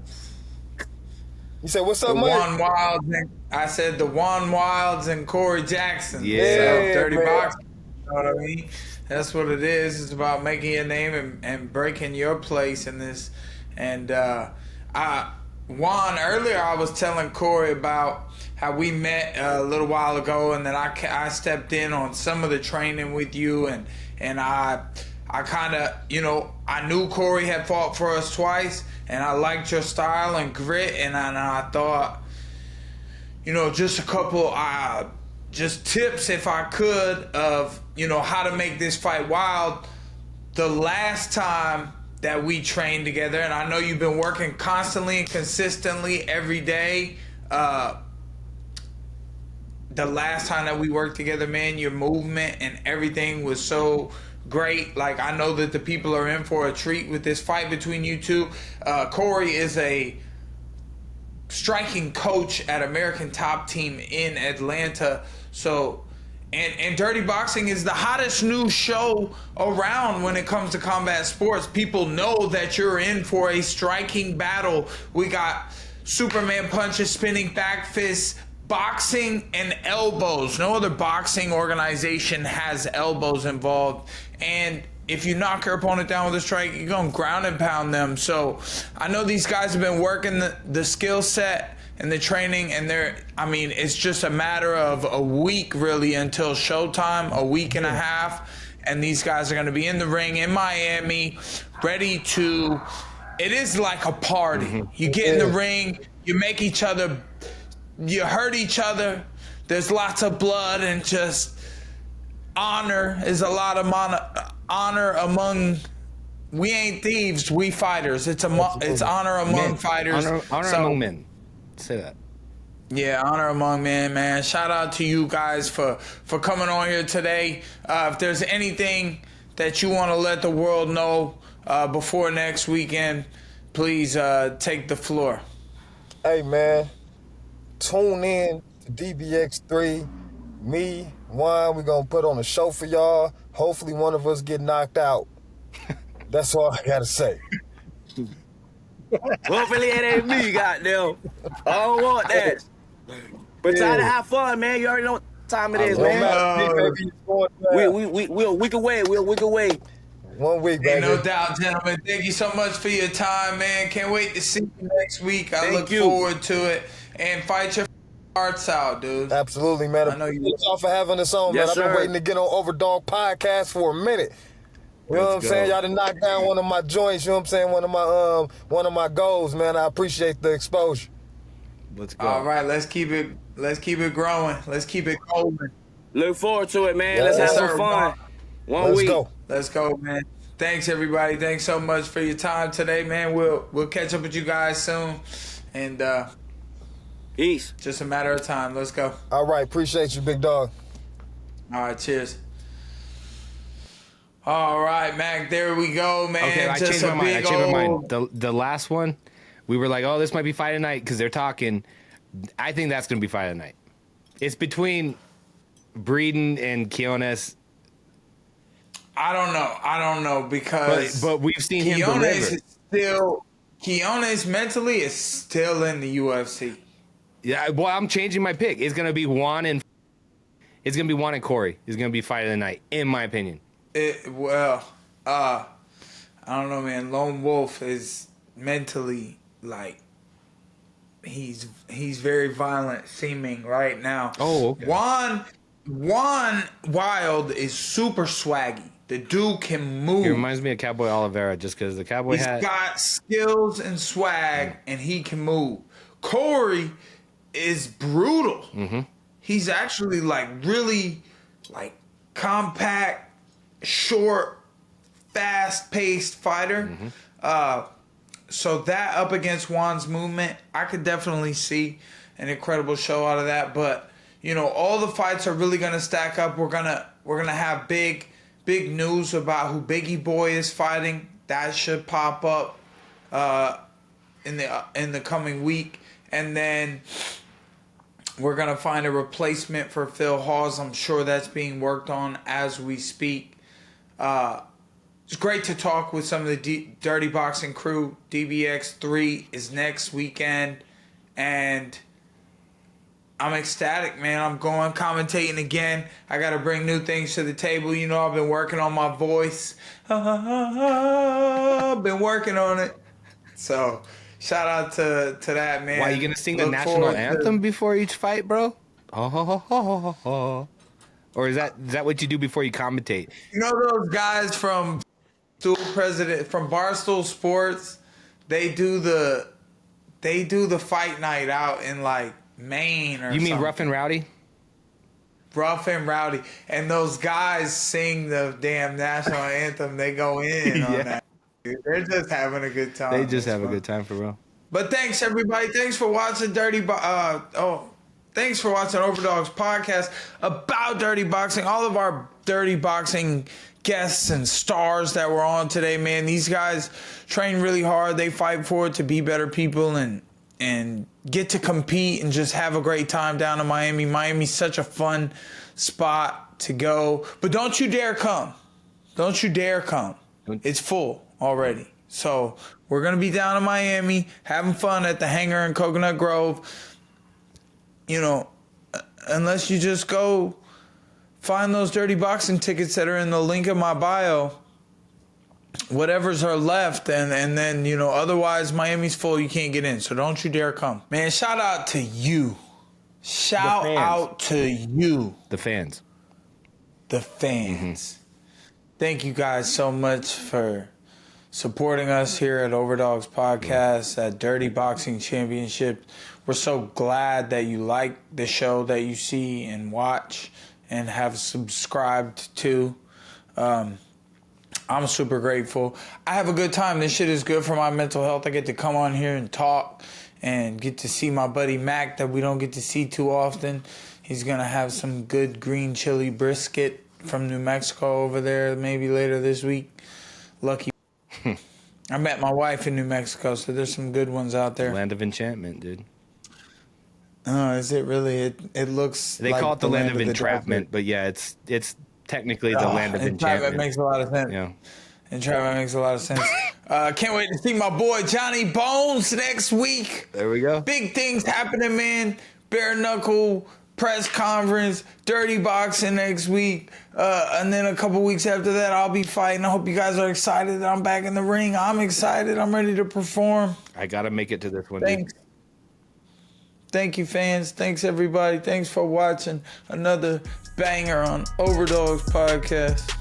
You said, what's up, The Mike? Juan Wilds and I said the Juan Wilds and Corey Jackson. Yeah. So 30 man. boxing. You know what I mean? That's what it is. It's about making your name and breaking your place in this. And Juan, earlier I was telling Corey about how we met a little while ago, and then I stepped in on some of the training with you, and I kind of, you know, I knew Corey had fought for us twice, and I liked your style and grit, and I thought, you know, just a couple just tips, if I could, of, you know, how to make this fight wild. The last time that we trained together, and I know you've been working constantly and consistently every day. The last time that we worked together, man, your movement and everything was so great. Like, I know that the people are in for a treat with this fight between you two. Corey is a striking coach at American Top Team in Atlanta. So, and Dirty Boxing is the hottest new show around when it comes to combat sports. People know that you're in for a striking battle. We got Superman punches, spinning back fists, boxing, and elbows. No other boxing organization has elbows involved. And if you knock your opponent down with a strike, you're going to ground and pound them. So I know these guys have been working the skill set and the training, and it's just a matter of a week really until showtime, a week and a half. And these guys are going to be in the ring in Miami, ready to, it is like a party. Mm-hmm. You get in the ring, you make each other, you hurt each other. There's lots of blood, and just honor is a lot of honor among, we ain't thieves, we fighters. It's honor among men. Fighters. Honor among men. Say that. Yeah, honor among men, man. Shout out to you guys for coming on here today. If there's anything that you want to let the world know before next weekend, please take the floor. Hey, man, tune in to DBX3. Me, Juan, we're going to put on a show for y'all. Hopefully one of us get knocked out. That's all I got to say. Hopefully it ain't me, goddamn. I don't want that. But try to have fun, man. You already know what time it is, man. We can wait. We'll wait. 1 week, baby. No doubt, gentlemen. Thank you so much for your time, man. Can't wait to see you next week. I look forward to it. And fight your hearts out, dude. Absolutely, man. I know you. Thanks all for having us on, man. I've been waiting to get on Overdog podcast for a minute. You know what I'm saying? Y'all done knocked down one of my joints, you know what I'm saying? One of my goals, man. I appreciate the exposure. Let's go. All right, let's keep it growing. Let's keep it going. Look forward to it, man. Yeah, let's have some fun. One week. Let's go, man. Thanks everybody. Thanks so much for your time today, man. We'll catch up with you guys soon. And peace. Just a matter of time. Let's go. All right, appreciate you, big dog. All right, cheers. All right, Mac, there we go, man. Okay, I changed my mind. The last one, we were like, oh, this might be fight of night because they're talking. I think that's going to be fight of night. It's between Breeden and Quinones. I don't know because but we've seen him deliver. Quinones mentally is still in the UFC. Yeah, well, I'm changing my pick. It's going to be Juan and Corey. It's going to be fight of the night, in my opinion. I don't know, man. Lone Wolf is mentally like he's very violent seeming right now. Oh, okay. Juan Wild is super swaggy. The dude can move. He reminds me of Cowboy Oliveira just because the cowboy hat. He's got skills and swag, and he can move. Corey is brutal. Mm-hmm. He's actually like really like compact, short, fast-paced fighter. Mm-hmm. So that up against Juan's movement, I could definitely see an incredible show out of that. But you know, all the fights are really gonna stack up. We're gonna have big news about who Biggie Boy is fighting. That should pop up in the coming week, and then we're gonna find a replacement for Phil Hawes. I'm sure that's being worked on as we speak. It's great to talk with some of the Dirty Boxing crew. DBX3 is next weekend, and I'm ecstatic, man. I'm going commentating again. I got to bring new things to the table. You know, I've been working on my voice. I've been working on it. So, shout out to that, man. Why, you going to sing the national anthem before each fight, bro? Oh. Or is that what you do before you commentate? You know those guys from Barstool Sports? They do the fight night out in like Maine or You mean something. Rough and Rowdy? Rough and Rowdy. And those guys sing the damn national anthem. They go in on that. They're just having a good time. They just have a good time for real. But thanks everybody. Thanks for watching Dirty Thanks for watching Overdogs podcast about dirty boxing. All of our dirty boxing guests and stars that were on today, man. These guys train really hard. They fight for it to be better people and get to compete and just have a great time down in Miami. Miami's such a fun spot to go. But don't you dare come. Don't you dare come. It's full already. So we're going to be down in Miami having fun at the Hangar in Coconut Grove. You know, unless you just go find those dirty boxing tickets that are in the link in my bio, whatever's are left, and then, you know, otherwise Miami's full, you can't get in. So don't you dare come. Man, shout out to you. Shout out to you. The fans. The fans. Thank you guys so much for supporting us here at Overdogs Podcast, at Dirty Boxing Championship. We're so glad that you like the show that you see and watch and have subscribed to. I'm super grateful. I have a good time. This shit is good for my mental health. I get to come on here and talk and get to see my buddy Mac that we don't get to see too often. He's going to have some good green chili brisket from New Mexico over there maybe later this week. Lucky. I met my wife in New Mexico, so there's some good ones out there. Land of enchantment, dude. Oh, is it really? It looks. They like call it the land of entrapment, desert. but yeah, it's technically the land of enchantment. That makes a lot of sense. Yeah. Entrapment makes a lot of sense. Can't wait to see my boy Johnny Bones next week. There we go. Big things happening, man. Bare knuckle press conference, dirty boxing next week, and then a couple weeks after that, I'll be fighting. I hope you guys are excited that I'm back in the ring. I'm excited. I'm ready to perform. I gotta make it to this one. Thanks. Dude. Thank you, fans. Thanks, everybody. Thanks for watching another banger on Overdogs Podcast.